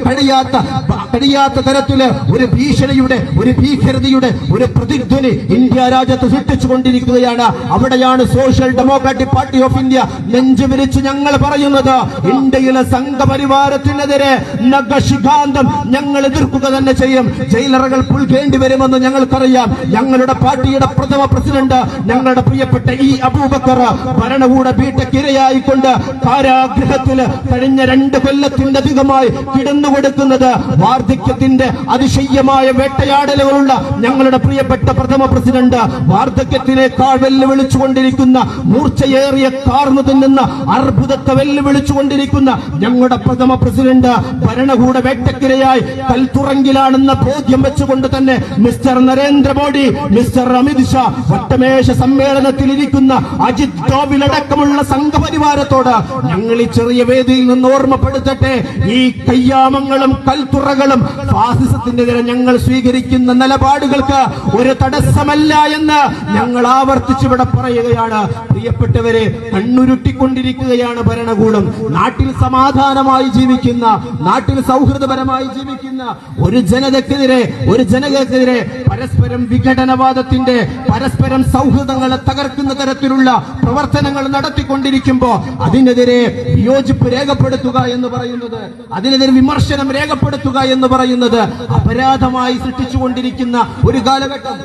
കഴിയാത്ത തരത്തില് ഒരു ഭീഷണിയുടെ, ഒരു ഭീകരതയുടെ ഒരു പ്രതിധ്വനി ഇന്ത്യ രാജ്യത്ത് സൃഷ്ടിച്ചുകൊണ്ടിരിക്കുകയാണ്. അവിടെയാണ് social democratic party of India നെഞ്ചു വിരിച്ച് ഞങ്ങൾ പറയുന്നത് ഇന്ത്യയിലെ സംഘപരിവാരത്തിനെതിരെ നഖശിഖാന്തം ഞങ്ങൾ എതിർക്കുക തന്നെ ചെയ്യും. ജയിലറകൾ പുൽകേണ്ടി വരുമെന്ന് ഞങ്ങൾക്കറിയാം. ഞങ്ങളുടെ പാർട്ടിയുടെ പ്രഥമ പ്രസിഡന്റ് ഞങ്ങളുടെ പ്രിയപ്പെട്ട ഈ അബൂബക്കർ ഭരണകൂട പീഠക്കിരയായിക്കൊണ്ട് കാരാഗൃഹത്തിൽ കഴിഞ്ഞ 2 കൊല്ലത്തിലധികമായി കിടന്നുകൊടുക്കുന്നത് വാർദ്ധക്യത്തിന്റെ അതിശയ്യമായ വേട്ടയാടലുകളുള്ള ഞങ്ങളുടെ പ്രിയപ്പെട്ട പ്രഥമ പ്രസിഡന്റ് വാർദ്ധക്യത്തിനേക്കാൾ വെല്ലുവിളിച്ചുകൊണ്ടിരിക്കുന്ന മൂർച്ചയേറിയ കാർന്നു തിന്നുന്ന അർബുദത്തെ വെല്ലുവിളിച്ചുകൊണ്ടിരിക്കുന്ന ഞങ്ങളുടെ പ്രഥമ പ്രസിഡന്റ് ഭരണകൂട വേട്ടക്കിരയായി കൽത്തുറങ്കിലാണെന്ന ബോധ്യം വെച്ചുകൊണ്ട് തന്നെ മിസ്റ്റർ നരേന്ദ്രമോദി, മിസ്റ്റർ അമിത് ഷാ, വട്ടമേശ സമ്മേളനത്തിൽ ഇരിക്കുന്ന അജിത് ഡോവലടക്കമുള്ള സംഘപരിവാരത്തോട് ഞങ്ങൾ ഈ ചെറിയ വേദിയിൽ നിന്ന് ഓർമ്മപ്പെടുത്തട്ടെ, ഈ കയ്യാമങ്ങളും കൽത്തുറകളും ഫാസിസത്തിനെതിരെ ഞങ്ങൾ സ്വീകരിക്കുന്ന നിലപാടുകൾക്ക് ഒരു തടസ്സമല്ല എന്ന് ഞങ്ങൾ ആവർത്തിച്ചിവിടെ പറയുകയാണ്. പ്രിയപ്പെട്ടവരെ, കണ്ണുരുട്ടിക്കൊണ്ടിരിക്കുകയാണ് ഭരണകൂടം. നാട്ടിൽ സമാധാനമായി ജീവിക്കുന്ന, നാട്ടിൽ സൗഹൃദപരമായി ജീവിക്കുന്ന ഒരു ജനതക്കെതിരെ പരസ്പരം വിഘടനവാദത്തിന്റെ, പരസ്പരം സൗഹൃദങ്ങളെ തകർക്കുന്ന തരത്തിലുള്ള പ്രവർത്തനങ്ങൾ നടത്തിക്കൊണ്ടിരിക്കുമ്പോ അതിനെതിരെ വിയോജിപ്പ് രേഖപ്പെടുത്തുക എന്ന് പറയുന്നത്, അതിനെതിരെ വിമർശനം രേഖപ്പെടുത്തുക എന്ന് പറയുന്നത് അപരാധമായി സൃഷ്ടിച്ചുകൊണ്ടിരിക്കുന്ന ഒരു കാലഘട്ടം.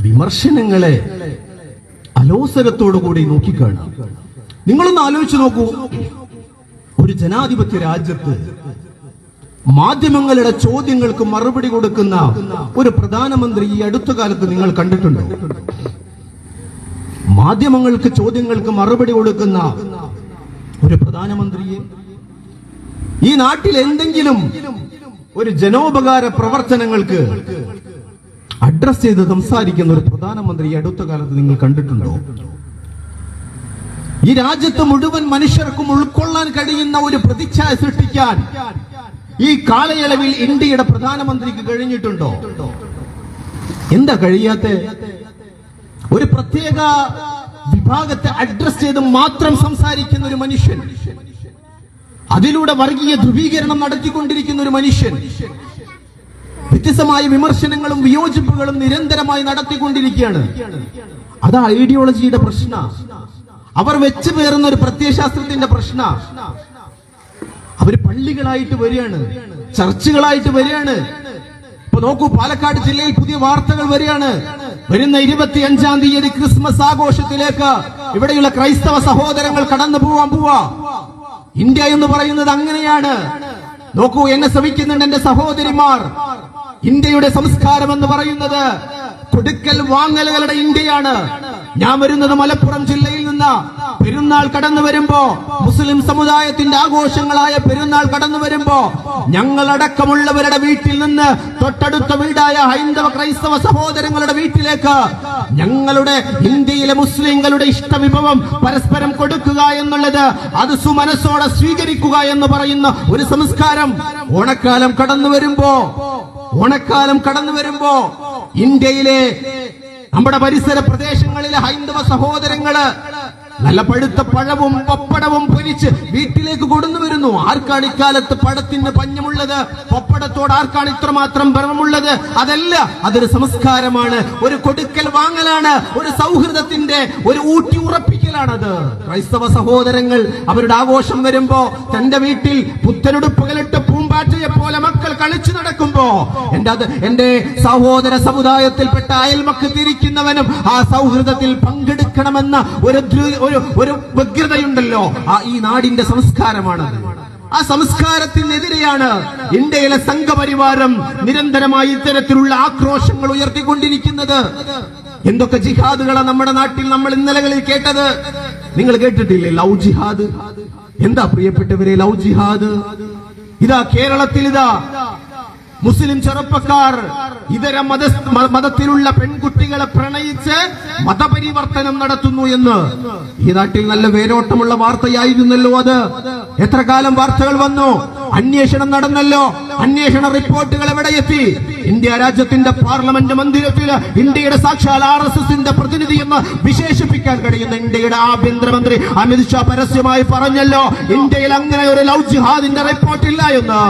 വിമർശനങ്ങളെ അലോസരത്തോടുകൂടി നോക്കിക്കാണാം. നിങ്ങളൊന്ന് ആലോചിച്ചു നോക്കൂ, ഒരു ജനാധിപത്യ രാജ്യത്ത് മാധ്യമങ്ങളുടെ ചോദ്യങ്ങൾക്ക് മറുപടി കൊടുക്കുന്ന ഒരു പ്രധാനമന്ത്രി ഈ അടുത്ത കാലത്ത് നിങ്ങൾ കണ്ടിട്ടുണ്ടോ? മാധ്യമങ്ങൾക്ക് ചോദ്യങ്ങൾക്ക് മറുപടി കൊടുക്കുന്ന ഒരു പ്രധാനമന്ത്രിയെ ഈ നാട്ടിൽ എന്തെങ്കിലും ഒരു ജനോപകാര പ്രവർത്തനങ്ങൾക്ക് അഡ്രസ് ചെയ്ത് സംസാരിക്കുന്ന ഒരു പ്രധാനമന്ത്രി ഈ അടുത്ത കാലത്ത് നിങ്ങൾ കണ്ടിട്ടുണ്ടോ? ഈ രാജ്യത്ത് മുഴുവൻ മനുഷ്യർക്കും ഉൾക്കൊള്ളാൻ കഴിയുന്ന ഒരു പ്രതിച്ഛായ സൃഷ്ടിക്കാൻ ഈ കാലയളവിൽ ഇന്ത്യയുടെ പ്രധാനമന്ത്രിക്ക് കഴിഞ്ഞിട്ടുണ്ടോ? എന്താ കഴിയാത്ത? ഒരു പ്രത്യേക വിഭാഗത്തെ അഡ്രസ് ചെയ്ത് മാത്രം സംസാരിക്കുന്ന ഒരു മനുഷ്യൻ, അതിലൂടെ വർഗീയ ധ്രുവീകരണം നടത്തിക്കൊണ്ടിരിക്കുന്ന ഒരു മനുഷ്യൻ, വ്യത്യസ്തമായ വിമർശനങ്ങളും വിയോജിപ്പുകളും നിരന്തരമായി നടത്തിക്കൊണ്ടിരിക്കുകയാണ്. അത് ഐഡിയോളജിയുടെ പ്രശ്ന, അവർ വെച്ചു പേറുന്ന ഒരു പ്രത്യയശാസ്ത്രത്തിന്റെ പ്രശ്ന. അവര് പള്ളികളായിട്ട് വരികയാണ്, ചർച്ചുകളായിട്ട് വരികയാണ്. ഇപ്പൊ നോക്കൂ, പാലക്കാട് ജില്ലയിൽ പുതിയ വാർത്തകൾ വരികയാണ്. വരുന്ന 25-ാം തീയതി ക്രിസ്മസ് ആഘോഷത്തിലേക്ക് ഇവിടെയുള്ള ക്രൈസ്തവ സഹോദരങ്ങൾ കടന്നു പോവാ. ഇന്ത്യ എന്ന് പറയുന്നത് അങ്ങനെയാണ്. നോക്കൂ, എന്നെ ശ്രമിക്കുന്നുണ്ട് എന്റെ സഹോദരിമാർ. ഇന്ത്യയുടെ സംസ്കാരം എന്ന് പറയുന്നത് കൊടുക്കൽ വാങ്ങലുകളുടെ ഇന്ത്യയാണ്. ഞാൻ വരുന്നത് മലപ്പുറം ജില്ലയിൽ നിന്ന്. പെരുന്നാൾ കടന്നു വരുമ്പോ, മുസ്ലിം സമുദായത്തിന്റെ ആഘോഷങ്ങളായ പെരുന്നാൾ കടന്നു വരുമ്പോ ഞങ്ങളടക്കമുള്ളവരുടെ വീട്ടിൽ നിന്ന് തൊട്ടടുത്ത വീടായ ഹൈന്ദവ ക്രൈസ്തവ സഹോദരങ്ങളുടെ വീട്ടിലേക്ക് ഞങ്ങളുടെ ഇന്ത്യയിലെ മുസ്ലിങ്ങളുടെ ഇഷ്ടവിഭവം പരസ്പരം കൊടുക്കുക എന്നുള്ളത്, അത് സുമനസ്സോടെ സ്വീകരിക്കുക എന്ന് പറയുന്ന ഒരു സംസ്കാരം ഓണക്കാലം കടന്നു വരുമ്പോ ഇന്ത്യയിലെ നമ്മുടെ പരിസര പ്രദേശങ്ങളിലെ ഹൈന്ദവ സഹോദരങ്ങള് നല്ല പഴുത്ത പഴവും പപ്പടവും പൊരിച്ച് വീട്ടിലേക്ക് കൊണ്ടു വരുന്നു. ആർക്കാണ് ഇക്കാലത്ത് പഴത്തിന് പഞ്ഞമുള്ളത്? പപ്പടത്തോട് ആർക്കാണ് ഇത്രമാത്രം ഭ്രമമുള്ളത്? അതല്ല, അതൊരു സംസ്കാരമാണ്, ഒരു കൊടുക്കൽ വാങ്ങലാണ്, ഒരു സൗഹൃദത്തിന്റെ ഒരു ഊട്ടി ഉറപ്പിക്കലാണത്. ക്രൈസ്തവ സഹോദരങ്ങൾ അവരുടെ ആഘോഷം വരുമ്പോ തന്റെ വീട്ടിൽ പുത്തനുടുപ്പുകളിട്ട് പൂമ്പാറ്റയെ പോലെ മക്കൾ കളിച്ചു നടക്കുമ്പോ എന്റെ സഹോദര സമുദായത്തിൽപ്പെട്ട അയൽമക്കത്തിരിക്കുന്നവനും ആ സൗഹൃദത്തിൽ പങ്കെടുക്കണമെന്ന ഒരു വ്യഗ്രതയുണ്ടല്ലോ. ഈ നാടിന്റെ സംസ്കാരമാണത്. ആ സംസ്കാരത്തിനെതിരെയാണ് ഇന്ത്യയിലെ സംഘപരിവാരം നിരന്തരമായി ഇത്തരത്തിലുള്ള ആക്രോശങ്ങൾ ഉയർത്തിക്കൊണ്ടിരിക്കുന്നത്. എന്തൊക്കെ ജിഹാദുകളാണ് നമ്മുടെ നാട്ടിൽ നമ്മൾ ഇന്നലകളിൽ കേട്ടത്. നിങ്ങൾ കേട്ടിട്ടില്ലേ ലവ് ജിഹാദ്? എന്താ പ്രിയപ്പെട്ടവരെ ലവ് ജിഹാദ്? ഇതാ കേരളത്തിൽ മുസ്ലിം ചെറുപ്പക്കാർ ഇതര മതത്തിലുള്ള പെൺകുട്ടികളെ പ്രണയിച്ച് മതപരിവർത്തനം നടത്തുന്നു എന്ന് ഈ നാട്ടിൽ നല്ല വേരോട്ടമുള്ള വാർത്തയായിരുന്നല്ലോ അത്. എത്ര കാലം വാർത്തകൾ വന്നു, അന്വേഷണം നടന്നല്ലോ. അന്വേഷണ റിപ്പോർട്ടുകൾ എവിടെ എത്തി? ഇന്ത്യ രാജ്യത്തിന്റെ പാർലമെന്റ് മന്ദിരത്തിൽ ഇന്ത്യയുടെ സാക്ഷാൽ RSSന്റെ പ്രതിനിധി എന്ന് വിശേഷിപ്പിക്കാൻ കഴിയുന്ന ഇന്ത്യയുടെ ആഭ്യന്തരമന്ത്രി അമിത് ഷാ പരസ്യമായി പറഞ്ഞല്ലോ, ഇന്ത്യയിൽ അങ്ങനെ ഒരു ലവ് ജിഹാദിന്റെ റിപ്പോർട്ടില്ല എന്ന്.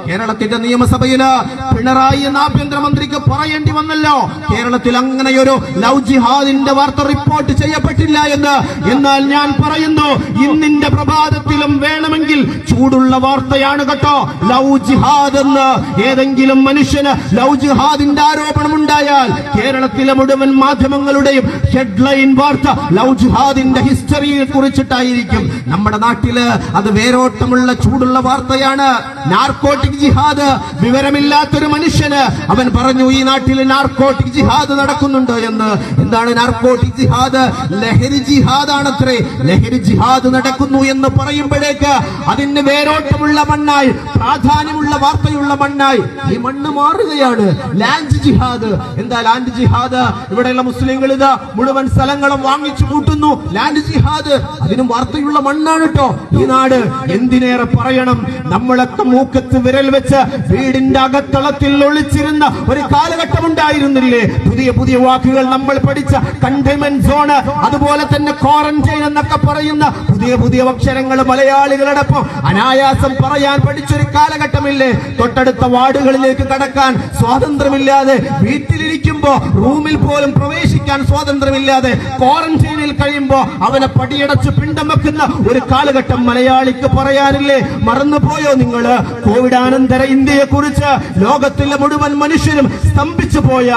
കേരളത്തിന്റെ നിയമസഭയില് പിണറായി എന്ന ആഭ്യന്തരമന്ത്രിക്ക് പറയേണ്ടി വന്നല്ലോ, കേരളത്തിൽ അങ്ങനെയൊരു ലവ് ജിഹാദിന്റെ വാർത്ത റിപ്പോർട്ട് ചെയ്യപ്പെട്ടില്ല എന്ന്. എന്നാൽ ഞാൻ പറയുന്നു, ഇന്നിന്റെ പ്രഭാതത്തിലും വേണമെങ്കിൽ ചൂടുള്ള വാർത്തയാണ് കേട്ടോ ലവ് ജിഹാദ് എന്ന്. ഏതെങ്കിലും മനുഷ്യന് ലവ് ജിഹാദിന്റെ ആരോപണം ഉണ്ടായാൽ കേരളത്തിലെ മുഴുവൻ മാധ്യമങ്ങളുടെയും ഹെഡ്ലൈൻ വാർത്ത ലവ് ജിഹാദിന്റെ ഹിസ്റ്ററിയെ കുറിച്ചിട്ടായിരിക്കും. നമ്മുടെ നാട്ടില് അത് വേരോട്ടമുള്ള ചൂടുള്ള വാർത്തയാണ്. നാർക്കോട്ടിക് ജിഹാദ്. വിവരമില്ലാത്തൊരു മനുഷ്യന് അവൻ പറഞ്ഞു ഈ നാട്ടിൽ നാർക്കോട്ടിക് ജിഹാദ് നടക്കുന്നുണ്ട് എന്ന്. എന്താണ് നാർക്കോട്ടിക് ജിഹാദ്? ലഹരി ജിഹാദാണത്രേ. ലഹരി ജിഹാദ് നടക്കുന്നു എന്ന് പറയുമ്പോഴേക്ക് അതിന് വേരോട്ടമുള്ള മണ്ണായി, പ്രാധാന്യമുള്ള വാർത്തയുള്ള മണ്ണായി ഈ മണ്ണ് മാറുകയാണ്. ലാൻഡ് ജിഹാദ്. എന്താ ലാൻഡ് ജിഹാദ്? ഇവിടെയുള്ള മുസ്ലിങ്ങൾ ഇത് മുഴുവൻ സ്ഥലങ്ങളും വാങ്ങിച്ചു കൂട്ടുന്നു. ലാൻഡ് ജിഹാദ് അതിനും വാർത്തയുള്ള മണ്ണാണ് കേട്ടോ ഈ നാട്. എന്തിനേറെ പറയണം, നമ്മളൊക്കെ മൂക്കത്ത് വിരൽ വെച്ച് വീടിന്റെ അകത്തളത്തിൽ ഒളിച്ചിരുന്ന ഒരു കാലഘട്ടം ഉണ്ടായിരുന്നില്ലേ? പുതിയ പുതിയ വാക്കുകൾ നമ്മൾ പഠിച്ച കണ്ടെയ്ൻമെന്റ് സോണ്, അതുപോലെ തന്നെ ക്വാറന്റൈൻ എന്നൊക്കെ പറയുന്ന പുതിയ പുതിയ അക്ഷരങ്ങൾ മലയാളികളോടൊപ്പം അനായാസം പറയാൻ പഠിച്ചൊരു കാലഘട്ടമില്ലേ? തൊട്ടടുത്ത വാർഡുകളിലേക്ക് കടക്കാൻ സ്വാതന്ത്ര്യമില്ലാതെ, വീട്ടിലിരിക്കുമ്പോ റൂമിൽ പോലും പ്രവേശിക്കാൻ സ്വാതന്ത്ര്യമില്ലാതെ, ക്വാറന്റൈനിൽ കഴിയുമ്പോ അവനെ പടിയടച്ച് പിണ്ടം വെക്കുന്ന ഒരു കാലഘട്ടം മലയാളിക്ക് പറയാനില്ലേ? മറന്നുപോയോ നിങ്ങള്? കോവിഡാനന്തര ഇന്ത്യയെ കുറിച്ച് ലോകത്തിലെ മുഴുവൻ മനുഷ്യരും സ്തംഭിച്ചു പോയ,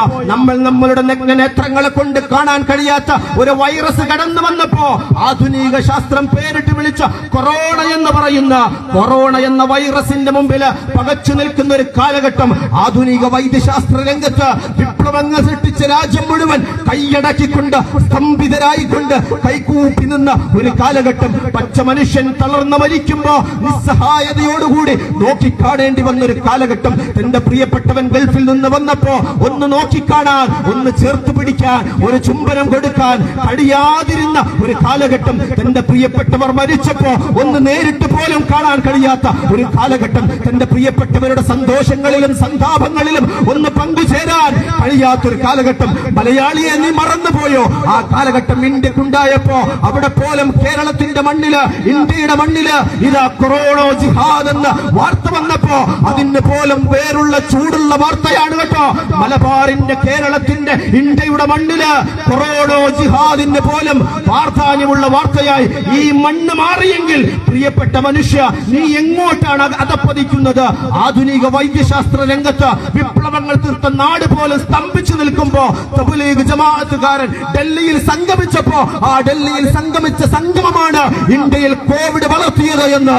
നമ്മളുടെ നേത്രങ്ങളെ കൊണ്ട് കാണാൻ കഴിയാത്ത ഒരു വൈറസ് കടന്നു വന്നപ്പോ ആധുനിക ശാസ്ത്രം പേരിട്ട് വിളിച്ച കൊറോണ എന്ന് പറയുന്ന കൊറോണ എന്ന വൈറസിന്റെ മുമ്പിൽ പകച്ചു നിൽക്കുന്ന ഒരു കാലഘട്ടം. ആധുനിക വൈദ്യശാസ്ത്ര രംഗത്ത് വിപ്ലവങ്ങൾ സൃഷ്ടിച്ച രാജ്യം മുഴുവൻ കൈയടക്കിക്കൊണ്ട് സ്തംഭിതരായിക്കൊണ്ട് കൈകൂപ്പി നിന്ന ഒരു കാലഘട്ടം. പച്ച മനുഷ്യൻ തളർന്ന് മരിക്കുമ്പോ നിസ്സഹായതയോടുകൂടി നോക്കിക്കാണേണ്ടി വന്നൊരു കാലഘട്ടം. തന്റെ പ്രിയപ്പെട്ടവൻ ഗൾഫിൽ നിന്ന് വന്നപ്പോ ഒന്ന് നോക്കിക്കാണാൻ, ഒന്ന് ചേർത്ത് പിടിക്കാൻ, ഒരു ചുംബനം കൊടുക്കാൻ കഴിയാതിരുന്ന ഒരു കാലഘട്ടം. തന്റെ പ്രിയപ്പെട്ടവർ മരിച്ചപ്പോ ഒന്ന് നേരിട്ട് പോലും കാണാൻ കഴിയാത്ത ഒരു കാലഘട്ടം. തന്റെ പ്രിയപ്പെട്ടവരുടെ സന്തോഷങ്ങളിലും സന്താപങ്ങളിലും ഒന്ന് പങ്കുചേരാൻ കഴിയാത്തൊരു കാലഘട്ടം. മലയാളിയെ നീ മറന്നുപോയോ? ആ കാലഘട്ടം ഇന്ത്യക്കുണ്ടായപ്പോ അവിടെ പോലും കേരളത്തിന്റെ മണ്ണില്, ഇന്ത്യയുടെ മണ്ണില് ഇതാ കൊറോണ ജിഹാദ് എന്ന വാർത്ത വന്നപ്പോ അതിന് പോലും വേറുള്ള ചൂടുള്ള വാർത്തയാണ് കേട്ടോ. മലബാറിന്റെ, കേരളത്തിന്റെ, ഇന്ത്യയുടെ മണ്ണില് കൊറോണ ജിഹാദിന് പോലും പ്രാധാന്യമുള്ള വാർത്തയായി ഈ മണ്ണ് മാറിയെങ്കിൽ പ്രിയപ്പെട്ട മനുഷ്യ, നീ എങ്ങോട്ടാണ് അതപ്പതിക്കുന്നത്? ആധുനിക വൈദ്യശാസ്ത്ര രംഗത്ത് വിപ്ലവങ്ങൾ തീർത്ത നാട് പോലും സ്തംഭിച്ചു നിൽക്കുമ്പോ തബ്ലീഗ് ജമാഅത്തുകാരൻ ഡൽഹിയിൽ സംഗമിച്ചപ്പോ ആ ഡൽഹിയിൽ സംഗമിച്ച സംഗമമാണ് ഇന്ത്യയിൽ കോവിഡ് വളർത്തിയത് എന്ന്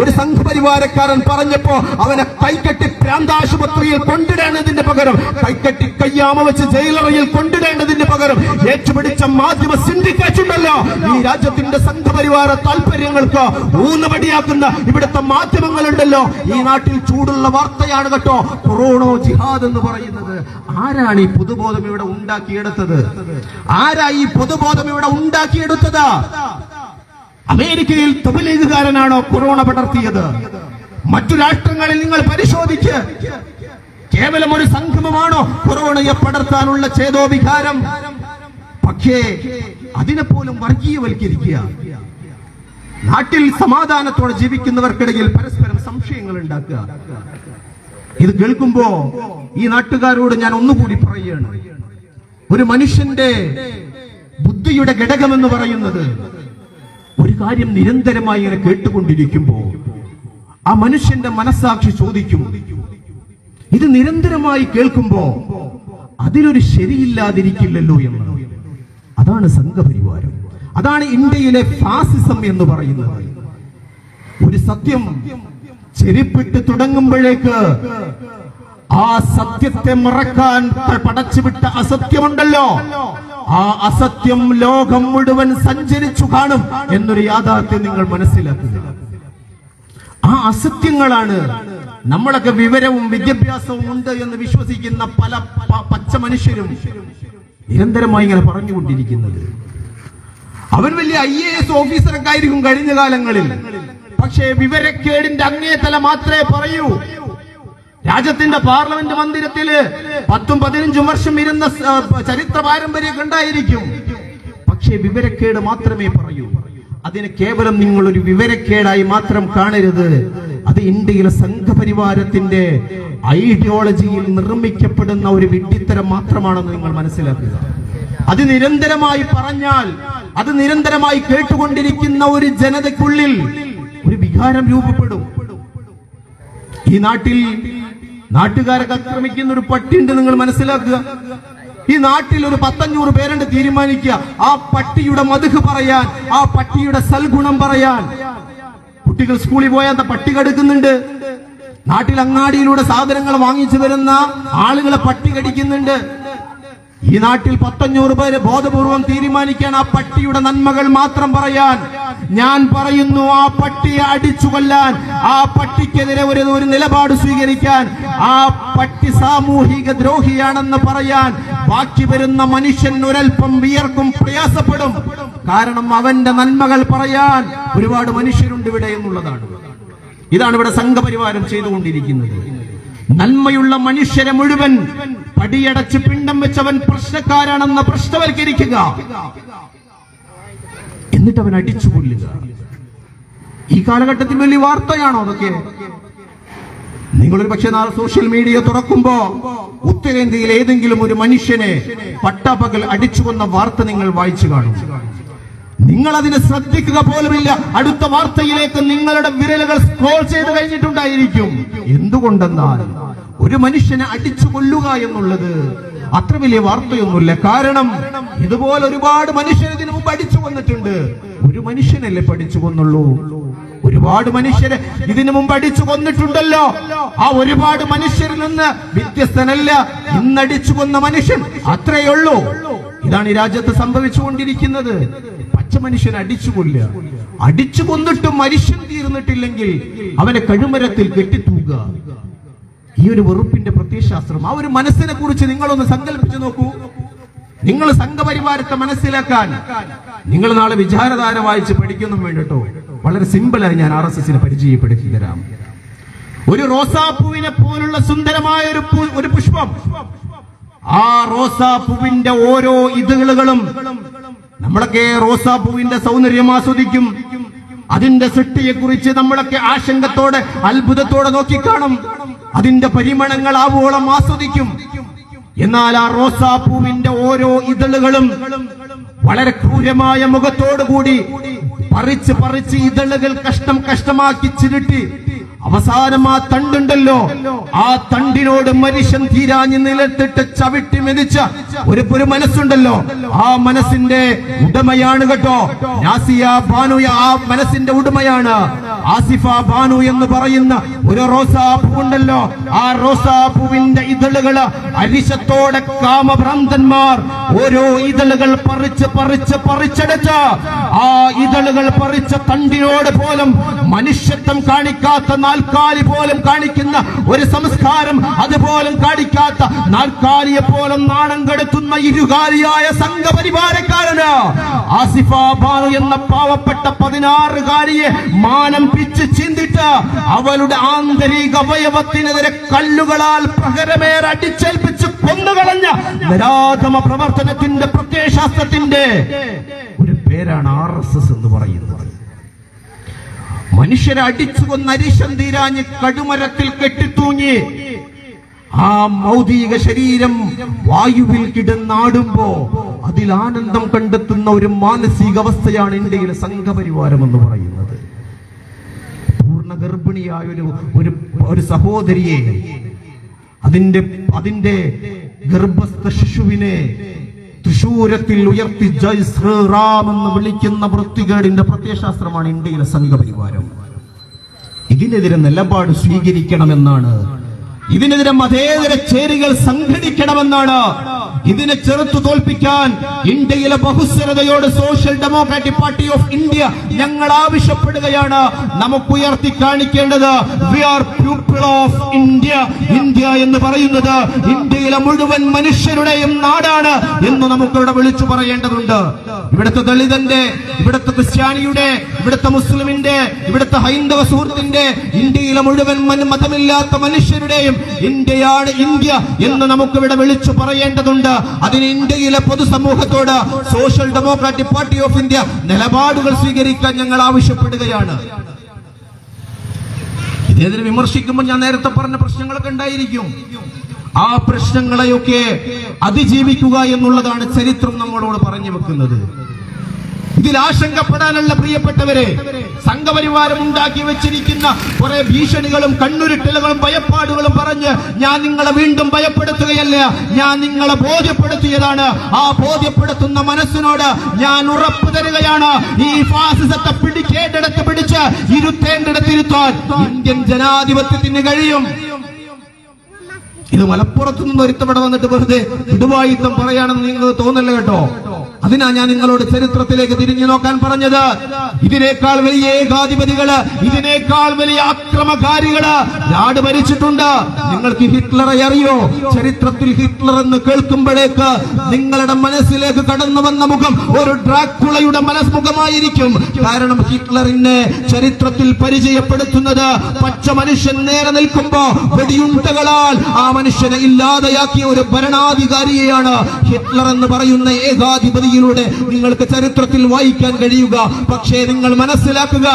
ഒരു സംഘപരിവാരക്കാരൻ പറഞ്ഞപ്പോ അവനെ കൈകെട്ടി പ്രാന്താശുപത്രിയിൽ കൊണ്ടിടേണ്ടതിന്റെ പകരം, കൈകെട്ടി കയ്യാമ വെച്ച് ജയിലറയിൽ കൊണ്ടിടേണ്ടതിന്റെ പകരം ഏറ്റുപിടിച്ച മാധ്യമ സിൻഡിക്കേറ്റ് ഉണ്ടല്ലോ, ഈ രാജ്യത്തിന്റെ സംഘപരിവാര താല്പര്യങ്ങൾക്ക് ഊന്നുപടിയാക്കുന്ന ഇവിടുത്തെ മാധ്യമങ്ങളുണ്ടല്ലോ, ഈ നാട്ടിൽ ചൂടുള്ള വാർത്തയാണ് കേട്ടോ കൊറോണ ജിഹാദ് എന്ന് പറയുന്നത്. ആരാണ് ഈ പൊതുബോധം ഇവിടെ ഉണ്ടാക്കിയെടുത്തത്? ആരാ ഈ പൊതുബോധം ഇവിടെ ഉണ്ടാക്കിയെടുത്തത്? അമേരിക്കയിൽ തബ്ലീഗുകാരനാണോ കൊറോണ പടർത്തിയത്? മറ്റു രാഷ്ട്രങ്ങളിൽ നിങ്ങൾ പരിശോധിച്ച്, കേവലം ഒരു സംഗമമാണോ കൊറോണയെ പടർത്താനുള്ള ചേതോവികാരം? പക്ഷേ അതിനെ പോലും വർഗീയവൽക്കരിക്കുക. നാട്ടിൽ സമാധാനത്തോടെ ജീവിക്കുന്നവർക്കിടയിൽ പരസ്പരം സംശയങ്ങൾ ഉണ്ടാക്കുക. ഇത് കേൾക്കുമ്പോ ഈ നാട്ടുകാരോട് ഞാൻ ഒന്നുകൂടി പറയുകയാണ്, ഒരു മനുഷ്യന്റെ ബുദ്ധിയുടെ ഘടകമെന്ന് പറയുന്നത് ഒരു കാര്യം നിരന്തരമായി ഇങ്ങനെ കേട്ടുകൊണ്ടിരിക്കുമ്പോ ആ മനുഷ്യന്റെ മനസ്സാക്ഷി ചോദിക്കും, ഇത് നിരന്തരമായി കേൾക്കുമ്പോ അതിലൊരു ശരിയില്ലാതിരിക്കില്ലല്ലോ എന്ന്. അതാണ് സംഘപരിവാരം, അതാണ് ഇന്ത്യയിലെ ഫാസിസം എന്ന് പറയുന്നത്. ഒരു സത്യം ചെരിപ്പിട്ട് തുടങ്ങുമ്പോഴേക്ക് ആ സത്യത്തെ മറക്കാൻ പടച്ചുവിട്ട അസത്യമുണ്ടല്ലോ, ആ അസത്യം ലോകം മുഴുവൻ സഞ്ചരിച്ചു കാണും എന്നൊരു യാഥാർത്ഥ്യം നിങ്ങൾ മനസ്സിലാക്കുക. ആ അസത്യങ്ങളാണ് നമ്മളൊക്കെ വിവരവും വിദ്യാഭ്യാസവും ഉണ്ട് എന്ന് വിശ്വസിക്കുന്ന പല പച്ച മനുഷ്യരും നിരന്തരമായി ഇങ്ങനെ പറഞ്ഞുകൊണ്ടിരിക്കുന്നത്. അവൻ വലിയ IAS ഓഫീസറൊക്കെ ആയിരിക്കും കഴിഞ്ഞ കാലങ്ങളിൽ. പക്ഷേ വിവരക്കേടിന്റെ അങ്ങേതല മാത്രമേ പറയൂ. രാജ്യത്തിന്റെ പാർലമെന്റ് മന്ദിരത്തില് 10-15 വർഷം ഇരുന്ന ചരിത്ര പാരമ്പര്യം ഉണ്ടായിരിക്കും. പക്ഷേ വിവരക്കേട് മാത്രമേ പറയൂ. അതിന് കേവലം നിങ്ങളൊരു വിവരക്കേടായി മാത്രം കാണരുത്. അത് ഇന്ത്യയിലെ സംഘപരിവാരത്തിന്റെ ഐഡിയോളജിയിൽ നിർമ്മിക്കപ്പെടുന്ന ഒരു വിഡ്ഢിത്തരം മാത്രമാണെന്ന് നിങ്ങൾ മനസ്സിലാക്കുക. അത് നിരന്തരമായി പറഞ്ഞാൽ, അത് നിരന്തരമായി കേട്ടുകൊണ്ടിരിക്കുന്ന ഒരു ജനതയ്ക്കുള്ളിൽ ഒരു വികാരം രൂപപ്പെടും. ഈ നാട്ടിൽ നാട്ടുകാരൊക്കെ ആക്രമിക്കുന്ന ഒരു പട്ടിയുണ്ട്, നിങ്ങൾ മനസ്സിലാക്കുക. ഈ നാട്ടിൽ ഒരു 500 പേരുണ്ട്, തീരുമാനിക്കുക ആ പട്ടിയുടെ മധുഹ് പറയാൻ, ആ പട്ടിയുടെ സൽഗുണം പറയാൻ. കുട്ടികൾ സ്കൂളിൽ പോയാൽ പട്ടി കടിക്കുന്നുണ്ട്. നാട്ടിൽ അങ്ങാടിയിലൂടെ സാധനങ്ങൾ വാങ്ങിച്ചു വരുന്ന ആളുകളെ പട്ടി കടിക്കുന്നുണ്ട്. ഈ നാട്ടിൽ 500 പേര് ബോധപൂർവം തീരുമാനിക്കാൻ ആ പട്ടിയുടെ നന്മകൾ മാത്രം പറയാൻ. ഞാൻ പറയുന്നു, ആ പട്ടിയെ അടിച്ചു കൊല്ലാൻ, ആ പട്ടിക്കെതിരെ ഒരു നിലപാട് സ്വീകരിക്കാൻ, ആ പട്ടി സാമൂഹിക ദ്രോഹിയാണെന്ന് പറയാൻ ബാക്കി വരുന്ന മനുഷ്യൻ ഒരൽപ്പം വിയർക്കും, പ്രയാസപ്പെടും. കാരണം അവന്റെ നന്മകൾ പറയാൻ ഒരുപാട് മനുഷ്യരുണ്ട് ഇവിടെ എന്നുള്ളതാണ്. ഇതാണ് ഇവിടെ സംഘപരിവാരം ചെയ്തുകൊണ്ടിരിക്കുന്നത്. നന്മയുള്ള മനുഷ്യരെ മുഴുവൻ പടിയടച്ച് പിണ്ടം വെച്ചവൻ പ്രശ്നക്കാരാണെന്ന് പ്രശ്നവൽക്കരിക്കുക, എന്നിട്ട് അവൻ അടിച്ചു കൊല്ലുക. ഈ കാലഘട്ടത്തിൽ വലിയ വാർത്തയാണോ അതൊക്കെ? നിങ്ങളൊരു പക്ഷേ നാളെ സോഷ്യൽ മീഡിയ തുറക്കുമ്പോ ഉത്തരേന്ത്യയിൽ ഏതെങ്കിലും ഒരു മനുഷ്യനെ പട്ടാപ്പകൽ അടിച്ചു കൊന്ന വാർത്ത നിങ്ങൾ വായിച്ചു കാണും. നിങ്ങൾ അതിനെ ശ്രദ്ധിക്കുക പോലുമില്ല. അടുത്ത വാർത്തയിലേക്ക് നിങ്ങളുടെ വിരലുകൾ സ്ക്രോൾ ചെയ്ത് കഴിഞ്ഞിട്ടുണ്ടായിരിക്കും. എന്തുകൊണ്ടെന്നാൽ ഒരു മനുഷ്യനെ അടിച്ചു കൊല്ലുക എന്നുള്ളത് അത്ര വലിയ വാർത്തയൊന്നുമില്ല. കാരണം ഇതുപോലെ ഒരുപാട് മനുഷ്യർ ഇതിനു മുമ്പ് അടിച്ചു കൊന്നിട്ടുണ്ട്. ഒരു മനുഷ്യനല്ലേ പഠിച്ചു കൊന്നുള്ളൂ? ഒരുപാട് മനുഷ്യരെ ഇതിനു മുമ്പ് അടിച്ചു കൊന്നിട്ടുണ്ടല്ലോ. ആ ഒരുപാട് മനുഷ്യരിൽ നിന്ന് വ്യത്യസ്തനല്ല ഇന്നടിച്ചു കൊന്ന മനുഷ്യൻ, അത്രയുള്ളൂ. ഇതാണ് ഈ രാജ്യത്ത് സംഭവിച്ചുകൊണ്ടിരിക്കുന്നത്. പച്ച മനുഷ്യൻ അടിച്ചു കൊല്ലുക, അടിച്ചു കൊന്നിട്ടും മനുഷ്യൻ തീർന്നിട്ടില്ലെങ്കിൽ അവനെ കഴുമരത്തിൽ കെട്ടിത്തൂക്കുക. ഈ ഒരു വെറുപ്പിന്റെ പ്രത്യയശാസ്ത്രം, ആ ഒരു മനസ്സിനെ കുറിച്ച് നിങ്ങളൊന്ന് സങ്കല്പിച്ചു നോക്കൂ. നിങ്ങൾ സംഘപരിവാരത്തെ മനസ്സിലാക്കാൻ നിങ്ങൾ നാളെ വിചാരധാര വായിച്ച് പഠിക്കൊന്നും വേണ്ടട്ടോ. വളരെ സിമ്പിളായി ഞാൻ RSSനെ പരിചയപ്പെടുത്തി തരാം. ഒരു റോസാപ്പൂവിനെ പോലുള്ള സുന്ദരമായ ഒരു പുഷ്പം, ആ റോസാപ്പൂവിന്റെ ഓരോ ഇതളുകളും, നമ്മളൊക്കെ റോസാപ്പൂവിന്റെ സൗന്ദര്യം ആസ്വദിക്കും. അതിന്റെ സൃഷ്ടിയെ കുറിച്ച് നമ്മളൊക്കെ ആശങ്കത്തോടെ അത്ഭുതത്തോടെ നോക്കിക്കാണും. അതിന്റെ പരിമളങ്ങൾ ആവോളം ആസ്വദിക്കും. എന്നാൽ ആ റോസാപ്പൂവിന്റെ ഓരോ ഇതളുകളും വളരെ ക്രൂരമായ മുഖത്തോടുകൂടി പറിച്ച് പറിച്ച് ഇതളുകൾ കഷ്ടം കഷ്ടമാക്കി ചിരുട്ടി അവസാനം ആ തണ്ടുണ്ടല്ലോ, ആ തണ്ടിനോട് മനുഷ്യൻ തീരാഞ്ഞ് നിലത്തിട്ട് ചവിട്ടി മെതിച്ച ഒരു മനസ്സുണ്ടല്ലോ. ആ മനസ്സിന്റെ ഉടമയാണ് കേട്ടോ നാസിയ ബാനു. ആ മനസ്സിന്റെ ഉടമയാണ് ആസിഫ ബാനു എന്ന് പറയുന്ന ഒരു റോസാപ്പൂവുണ്ടല്ലോ. ആ റോസാപ്പൂവിന്റെ ഇതളുകള് അരിശത്തോടെ കാമഭ്രാന്തന്മാർ ഓരോ ഇതളുകൾ പറിച്ച് പറിച്ച് പറിച്ചെടുത്ത് ആ ഇതളുകൾ പറിച്ച തണ്ടിനോട് പോലും മനുഷ്യത്വം കാണിക്കാത്ത, നാൽക്കാലി പോലും കാണിക്കുന്ന ഒരു സംസ്കാരം അതുപോലും കാണിക്കാത്ത, നാൽക്കാലിയെ പോലും നാണം കെടുത്തുന്ന ഇരുകാലിയായ സംഘപരിവാരക്കാരന് ആസിഫ ബാനു എന്ന പാവപ്പെട്ട 16-കാരിയെ മാനം പിച്ച് ചിന്തിട്ട് അവളുടെ ആന്തരിക അവയവത്തിനെതിരെ കല്ലുകളാൽ പ്രഹരമേറെ അടിച്ചേൽപ്പിച്ച് കൊന്നുകളഞ്ഞ നിരാധമ പ്രവർത്തനത്തിന്റെ പ്രത്യയശാസ്ത്രത്തിന്റെ ഒരു പേരാണ് RSS എന്ന് പറയുന്നത്. മനുഷ്യരെ അടിച്ചു കൊന്ന് അരിശം തീരാഞ്ഞ് കടുമരത്തിൽ കെട്ടിത്തൂങ്ങി ആ ഭൗതിക ശരീരം വായുവിൽ കിടന്നാടുമ്പോ അതിൽ ആനന്ദം കണ്ടെത്തുന്ന ഒരു മാനസികാവസ്ഥയാണ് ഇന്ത്യയിലെ സംഘപരിവാരം എന്ന് പറയുന്നത്. പൂർണ്ണ ഗർഭിണിയായ ഒരു സഹോദരിയെ, അതിന്റെ ഗർഭസ്ഥ ശിശുവിനെ തൃശൂരത്തിൽ ഉയർത്തി ജയ് ശ്രീറാം എന്ന് വിളിക്കുന്ന വൃത്തികേടിന്റെ പ്രത്യയശാസ്ത്രമാണ് ഇന്ത്യയിലെ സംഘപരിവാരം. ഇതിനെതിരെ നിലപാട് സ്വീകരിക്കണമെന്നാണ്, ഇതിനെതിരെ മതേതര ചേരികൾ സംഘടിക്കണമെന്നാണ് ഇതിനെ ചെറുത്തു തോൽപ്പിക്കാൻ ഇന്ത്യയിലെ ബഹുസ്വരതയോട് social democratic party of India ഞങ്ങൾ ആവശ്യപ്പെടുകയാണ്. നമുക്ക് ഉയർത്തി കാണിക്കേണ്ടത് we are people of India. India എന്ന് പറയുന്നത് ഇന്ത്യയിലെ മുഴുവൻ മനുഷ്യരുടെയും നാടാണ് എന്ന് നമുക്കിവിടെ വിളിച്ചു പറയേണ്ടതുണ്ട്. ഇവിടുത്തെ ദളിതന്റെ, ഇവിടുത്തെ ക്രിസ്ത്യാനിയുടെ, ഇവിടുത്തെ മുസ്ലിമിന്റെ, ഇവിടുത്തെ ഹൈന്ദവ സുഹൃത്തിന്റെ, ഇന്ത്യയിലെ മുഴുവൻ മതമില്ലാത്ത മനുഷ്യരുടെയും ഇന്ത്യയാണ് ഇന്ത്യ എന്ന് നമുക്കിവിടെ വിളിച്ചു പറയേണ്ടതുണ്ട്. അതിന് ഇന്ത്യയിലെ പൊതുസമൂഹത്തോട് social democratic party of India നിലപാടുകൾ സ്വീകരിക്കാൻ ഞങ്ങൾ ആവശ്യപ്പെടുകയാണ്. ഇതിനെതിരെ വിമർശിക്കുമ്പോൾ ഞാൻ നേരത്തെ പറഞ്ഞ പ്രശ്നങ്ങളൊക്കെ ഉണ്ടായിരിക്കും. ആ പ്രശ്നങ്ങളെയൊക്കെ അതിജീവിക്കുക എന്നുള്ളതാണ് ചരിത്രം നമ്മളോട് പറഞ്ഞു വെക്കുന്നത്. ഇതിൽ ആശങ്കപ്പെടാനുള്ള പ്രിയപ്പെട്ടവരെ, സംഘപരിവാരം ഉണ്ടാക്കി വെച്ചിരിക്കുന്ന കുറെ ഭീഷണികളും കണ്ണുരുട്ടലുകളും ഭയപ്പാടുകളും പറഞ്ഞ് ഞാൻ നിങ്ങളെ വീണ്ടും ഭയപ്പെടുത്തുകയല്ല, ഞാൻ നിങ്ങളെ ബോധ്യപ്പെടുത്തിയതാണ്. ആ ബോധ്യപ്പെടുത്തുന്ന മനസ്സിനോട് ഞാൻ ഉറപ്പ് തരികയാണ്, ഈ ഫാസിസത്തെ പിടിക്കേണ്ടിടത്ത് പിടിച്ച് ഇരുത്തേണ്ടിടത്ത് ഇരുത്താൻ ഇന്ത്യൻ ജനാധിപത്യത്തിന് കഴിയും. ഇത് മലപ്പുറത്ത് നിന്ന് ഒരുത്തവിടെ വന്നിട്ട് വെറുതെ ഇടുവായുത്തം പറയാണെന്ന് നിങ്ങൾക്ക് തോന്നല്ല കേട്ടോ. അതിനാ ഞാൻ നിങ്ങളോട് ചരിത്രത്തിലേക്ക് തിരിഞ്ഞു നോക്കാൻ പറഞ്ഞത്. ഇതിനേക്കാൾ വലിയ ഏകാധിപതികള്, ഇതിനേക്കാൾ വലിയ അക്രമകാരികള് നാട് ഭരിച്ചിട്ടുണ്ട്. നിങ്ങൾക്ക് ഹിറ്റ്ലറെ അറിയോ? ചരിത്രത്തിൽ ഹിറ്റ്ലർ എന്ന് കേൾക്കുമ്പോഴേക്ക് നിങ്ങളുടെ മനസ്സിലേക്ക് കടന്നു വന്ന മുഖം ഒരു ഡ്രാക്കുളയുടെ മനസ്മുഖമായിരിക്കും. കാരണം ഹിറ്റ്ലറിനെ ചരിത്രത്തിൽ പരിചയപ്പെടുത്തുന്നത് പച്ച മനുഷ്യൻ നേരെ നിൽക്കുമ്പോ വെടിയുണ്ടകളാൽ ആ മനുഷ്യനെ ഇല്ലാതെയാക്കിയ ഒരു ഭരണാധികാരിയെയാണ് ഹിറ്റ്ലർ എന്ന് പറയുന്ന ഏകാധിപതിയിലൂടെ നിങ്ങൾക്ക് ചരിത്രത്തിൽ വായിക്കാൻ കഴിയുക. പക്ഷേ നിങ്ങൾ മനസ്സിലാക്കുക,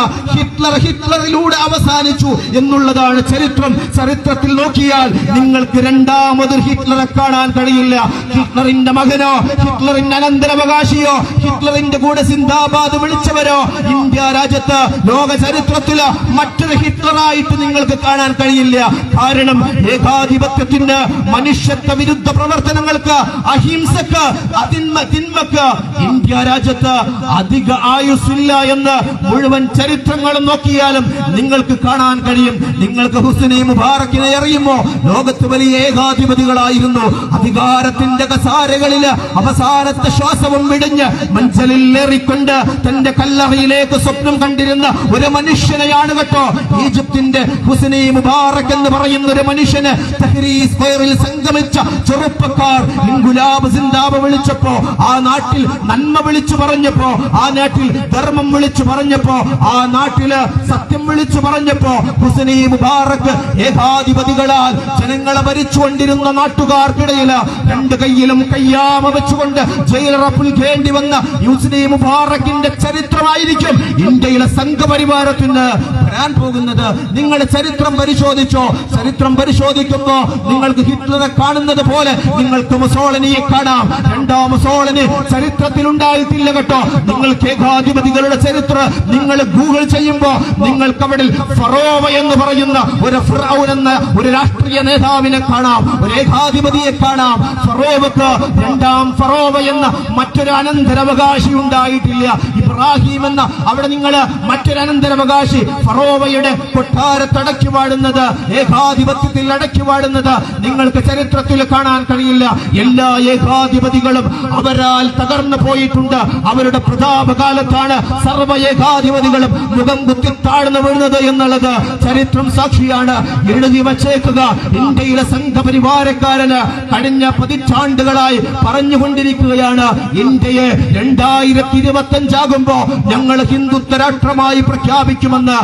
ഹിറ്റ്ലറിലൂടെ അവസാനിച്ചു എന്നുള്ളതാണ് ചരിത്രം. ചരിത്രത്തിൽ നോക്കിയാൽ നിങ്ങൾക്ക് രണ്ടാമതൊരു ഹിറ്റ്ലറെ കാണാൻ കഴിയില്ല. ഹിറ്റ്ലറിന്റെ മകനോ, ഹിറ്റ്ലറിന്റെ അനന്തരാവകാശിയോ, ഹിറ്റ്ലറിന്റെ കൂടെ സിന്ദാബാദ് വിളിച്ചവരോ ഇന്ത്യ രാജ്യത്ത് ലോക ചരിത്രത്തില് മറ്റൊരു ഹിറ്റ്ലറായിട്ട് നിങ്ങൾക്ക് കാണാൻ കഴിയില്ല. കാരണം ഏകാധിപത്യത്തിന്, മനുഷ്യത്വ വിരുദ്ധ പ്രവർത്തനങ്ങൾക്ക്, അഹിംസക്ക്, തിന്മക്ക് ഇന്ത്യ രാജ്യത്ത് അധിക ആയുസ്സില്ല എന്ന് മുഴുവൻ ചരിത്രങ്ങളും നോക്കിയാലും നിങ്ങൾക്ക് കാണാൻ കഴിയും. നിങ്ങൾക്ക് ഹുസ്നി മുബാറക്കിനെ അറിയുമോ? ലോകത്ത് വലിയ ഏകാധിപതികളായിരുന്നു. അധികാരത്തിന്റെ കസാരകളില് അവസാനത്തെ ശ്വാസവും വിടിഞ്ഞ് മഞ്ചലിൽ ഏറിക്കൊണ്ട് തന്റെ കല്ലറയിലേക്ക് സ്വപ്നം കണ്ടിരുന്ന ഒരു മനുഷ്യനെയാണ് കേട്ടോ ഈജിപ്തിന്റെ ഹുസ്നി മുബാറക് എന്ന് പറയുന്ന ഒരു മനുഷ്യന് തഹ്രീർ സ്ക്വയറിൽ സംഗമിച്ച ചെറുപ്പക്കാർ ഇൻകുലാബ് സിന്ദാബ് വിളിച്ചപ്പോ, ആ നാട്ടിൽ നന്മ വിളിച്ചു പറഞ്ഞപ്പോ, ആ നാട്ടിൽ ധർമ്മം വിളിച്ചു പറഞ്ഞപ്പോ, ആ നാട്ടില് സത്യം വിളിച്ചു പറഞ്ഞപ്പോ ഹുസ്നി മുബാറക് ഏകാധിപതികളാൽ ജനങ്ങളെ ഭരിച്ചുകൊണ്ടിരുന്ന നാട്ടുകാർക്കിടയിൽ രണ്ട് കൈയിലും കയ്യാമ വെച്ചുകൊണ്ട് ജയിലറപ്പിൽക്കേണ്ടി വന്ന ഹുസ്നി മുബാറക്കിന്റെ ചരിത്രമായിരിക്കും ഇന്ത്യയിലെ സംഘപരിവാരത്തിന് വരാൻ പോകുന്നത്. നിങ്ങൾ ചരിത്രം പരിശോധിച്ചോ? ചരിത്രം പരിശോധിക്കുമ്പോ നിങ്ങൾക്ക് ഹിറ്റ്ലറെ കാണുന്നത് പോലെ നിങ്ങൾക്ക് മുസോളിനിയെ കാണാം. രണ്ടാം മുസോളിനി ചരിത്രത്തിൽ ഉണ്ടായിട്ടില്ല കേട്ടോ. നിങ്ങൾക്ക് ഏകാധിപതികളുടെ ചരിത്രം നിങ്ങൾ ഗൂഗിൾ ചെയ്യുമ്പോ നിങ്ങൾക്ക് അവിടെ ഫറോവ എന്ന് പറയുന്ന ഒരു ഫിറഔൻ എന്ന ഒരു രാഷ്ട്രീയ നേതാവിനെ കാണാം, ഒരു ഏകാധിപതിയെ കാണാം. ഫറോവക്ക് രണ്ടാം ഫറോവ എന്ന മറ്റൊരു അനന്തരാവകാശി ഉണ്ടായിട്ടില്ല. ഇബ്രാഹിം എന്ന അവിടെ നിങ്ങൾ മറ്റൊരു അനന്തരാവകാശി ഫറോവയുടെ കൊട്ടാരത്തടക്കി വാഴുന്നത്, ഏകാധിപത്യത്തിൽ അടക്കി വാഴുന്നത് നിങ്ങൾക്ക് ചരിത്രത്തിൽ കാണാൻ കഴിയില്ല. എല്ലാ ഏകാധിപതികളും അവരാൽ തകർന്നു പോയിട്ടുണ്ട്. അവരുടെ പ്രതാപകാലത്താണ് സർവ്വ ഏകാധിപതികളും മുഖം കുത്തി താഴ്ന്നു വീഴുന്നത് എന്നുള്ളത് ചരിത്രം സാക്ഷിയാണ്. എഴുതി വച്ചേക്കുക. ഇന്ത്യയിലെ സംഘപരിവാരക്കാരന് കഴിഞ്ഞ പതിറ്റാണ്ടുകളായി പറഞ്ഞുകൊണ്ടിരിക്കുകയാണ്, ഇന്ത്യയെ 2025 ഞങ്ങൾ ഹിന്ദുത്വ രാഷ്ട്രമായി പ്രഖ്യാപിക്കുമെന്ന്.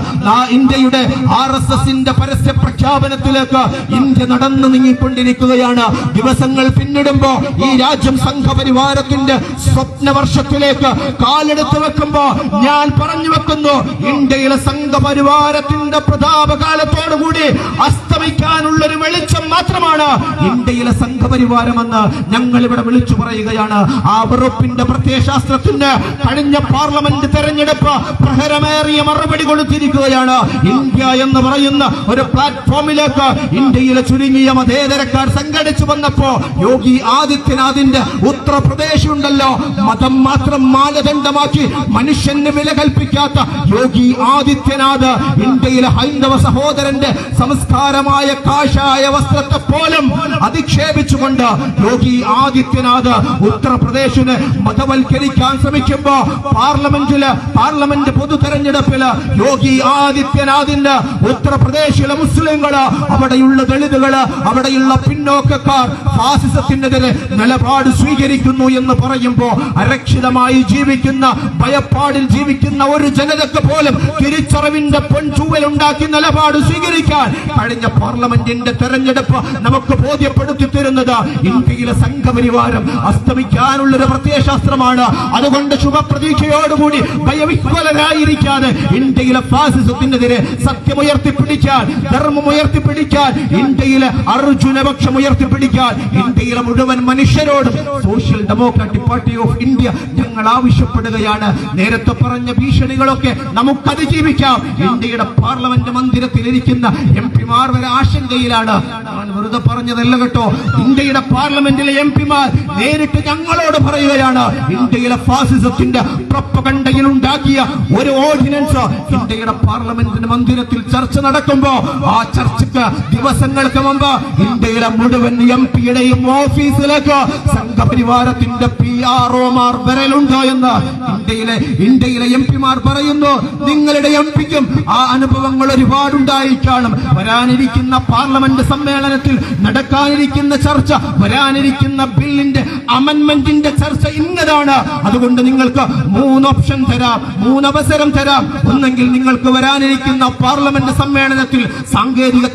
ഇന്ത്യയുടെ RSSന്റെ പരസ്യ പ്രഖ്യാപനത്തിലേക്ക് ഇന്ത്യ നടന്നു നീങ്ങിക്കൊണ്ടിരിക്കുകയാണ്. ദിവസങ്ങൾ പിന്നിടുമ്പോ ഈ രാജ്യം സംഘപരിവാരത്തിന്റെ സ്വപ്നവർഷത്തിലേക്ക് കാലെടുത്ത് വെക്കുമ്പോ ഞാൻ പറഞ്ഞു വെക്കുന്നു, ഇന്ത്യയിലെ സംഘപരിവാരത്തിന്റെ പ്രതാപകാലത്തോടുകൂടി അസ്തമിക്കാനുള്ളൊരു വെളിച്ചം മാത്രമാണ് ഇന്ത്യയിലെ സംഘപരിവാരമെന്ന് ഞങ്ങൾ ഇവിടെ വിളിച്ചു പറയുകയാണ്. ആ വെറുപ്പിന്റെ പ്രത്യയശാസ്ത്രത്തിന് കഴിഞ്ഞ പാർലമെന്റ് തെരഞ്ഞെടുപ്പ് പ്രഹരമേറിയ മറുപടി കൊടുത്തിരിക്കുകയാണ്. ഇന്ത്യ എന്ന് പറയുന്ന ഒരു പ്ലാറ്റ്ഫോമിലേക്ക് ഇന്ത്യയിലെ ചുരുങ്ങിയ മതേതരക്കാർ സംഘടിച്ചു വന്നപ്പോ യോഗി ആദിത്യനാഥിന്റെ ഉത്തർപ്രദേശ് ഉണ്ടല്ലോ, മതം മാത്രം മാനദണ്ഡമാക്കി മനുഷ്യന് വില കൽപ്പിക്കാത്ത യോഗി ആദിത്യനാഥ് ഇന്ത്യയിലെ ഹൈന്ദവ സഹോദരന്റെ സംസ്കാരമായ കാഷായ വസ്ത്ര വ്യവസ്ഥത്തെ പോലും അധിക്ഷേപിച്ചുകൊണ്ട് യോഗി ആദിത്യനാഥ് ഉത്തർപ്രദേശിന് മതവൽക്കരിക്കാൻ ശ്രമിക്കുമ്പോ പാർലമെന്റ് പൊതു തെരഞ്ഞെടുപ്പില് യോഗി ആദിത്യനാഥിന്റെ ഉത്തർപ്രദേശിലെ മുസ്ലിങ്ങള്, അവിടെയുള്ള ദളിതുകള്, അവിടെയുള്ള പിന്നോക്കക്കാർ ഫാസിസത്തിനെതിരെ നിലപാട് സ്വീകരിക്കുന്നു എന്ന് പറയുമ്പോ അരക്ഷിതമായി ജീവിക്കുന്ന, ഭയപ്പാടിൽ ജീവിക്കുന്ന ഒരു ജനതയ്ക്ക് പോലും തിരിച്ചറിവിന്റെ പൊൻചൂവലുണ്ടാക്കി നിലപാട് സ്വീകരിക്കാൻ കഴിഞ്ഞ പാർലമെന്റിന്റെ തെരഞ്ഞെടുപ്പ് നമുക്ക് ബോധ്യപ്പെടുത്തി തരുന്നത് ഇന്ത്യയിലെ സംഘപരിവാരം അസ്തമിക്കാനുള്ളൊരു പ്രത്യയശാസ്ത്രമാണ്. അതുകൊണ്ട് ശുഭപ്രതീക്ഷയോടുകൂടി ഭയവിഹ്വലരായിരിക്കാതെ ഇന്ത്യയിലെ ഫാസിസത്തിനെതിരെ സത്യമുയർത്തിപ്പിടിക്കാൻ, ധർമ്മമുയർത്തിപ്പിടിക്കാൻ, ഇന്ത്യയിലെ അർജുനപക്ഷം ഉയർത്തിപ്പിടിക്കാൻ ഇന്ത്യയിലെ മുഴുവൻ മനുഷ്യരോടും social democratic party of India ഞങ്ങൾ ആവശ്യപ്പെടുകയാണ്. നേരത്തെ പറഞ്ഞ ഭീഷണികളൊക്കെ നമുക്ക് അതിജീവിക്കാം. ഇന്ത്യയുടെ പാർലമെന്റ് മന്ദിരത്തിൽ ഇരിക്കുന്ന എംപിമാർ വരെ ആശങ്കയിലാണ്. ഞാൻ വെറുതെ പറഞ്ഞതല്ല കേട്ടോ. ഇന്ത്യയുടെ പാർലമെന്റിലെ എംപിമാർ നേരിട്ട് ഞങ്ങളോട് പറയുകയാണ്, ഇന്ത്യയിലെ ഫാസിസത്തിന്റെ പ്രൊപ്പഗണ്ടയിൽ ഉണ്ടാക്കിയ ഒരു ഓർഡിനൻസ് ഇന്ത്യയുടെ പാർലമെന്റിന്റെ മന്ദിരത്തിൽ ചർച്ച നടക്കുമ്പോ ആ ചർച്ചയ്ക്ക് ദിവസങ്ങൾക്ക് മുമ്പ് ഇന്ത്യയിലെ മുഴുവൻ എംപിയുടെയും ഓഫീസിലേക്ക് സംഘപരിവാരത്തിന്റെ PROമാർ വരലുണ്ടോ എന്ന് ഇന്ത്യയിലെ എംപിമാർ പറയുന്നു. നിങ്ങളുടെ എംപിക്കും ആ അനുഭവങ്ങൾ ഒരുപാടുണ്ടായി കാണും. വരാനിരിക്കുന്ന പാർലമെന്റ് സമ്മേളനത്തിൽ നടക്കാനിരിക്കുന്ന ചർച്ച, വരാനിരിക്കുന്ന ബില്ലിന്റെ അമെന്റ്മെന്റിന്റെ ചർച്ച ഇന്നതാണ്. അതുകൊണ്ട് നിങ്ങൾക്ക് 3 ഓപ്ഷൻ തരാം, 3 അവസരം തരാം. ഒന്നെങ്കിൽ നിങ്ങൾക്ക് വരാനിരിക്കുന്ന പാർലമെന്റ് സമ്മേളനത്തിൽ സാങ്കേതിക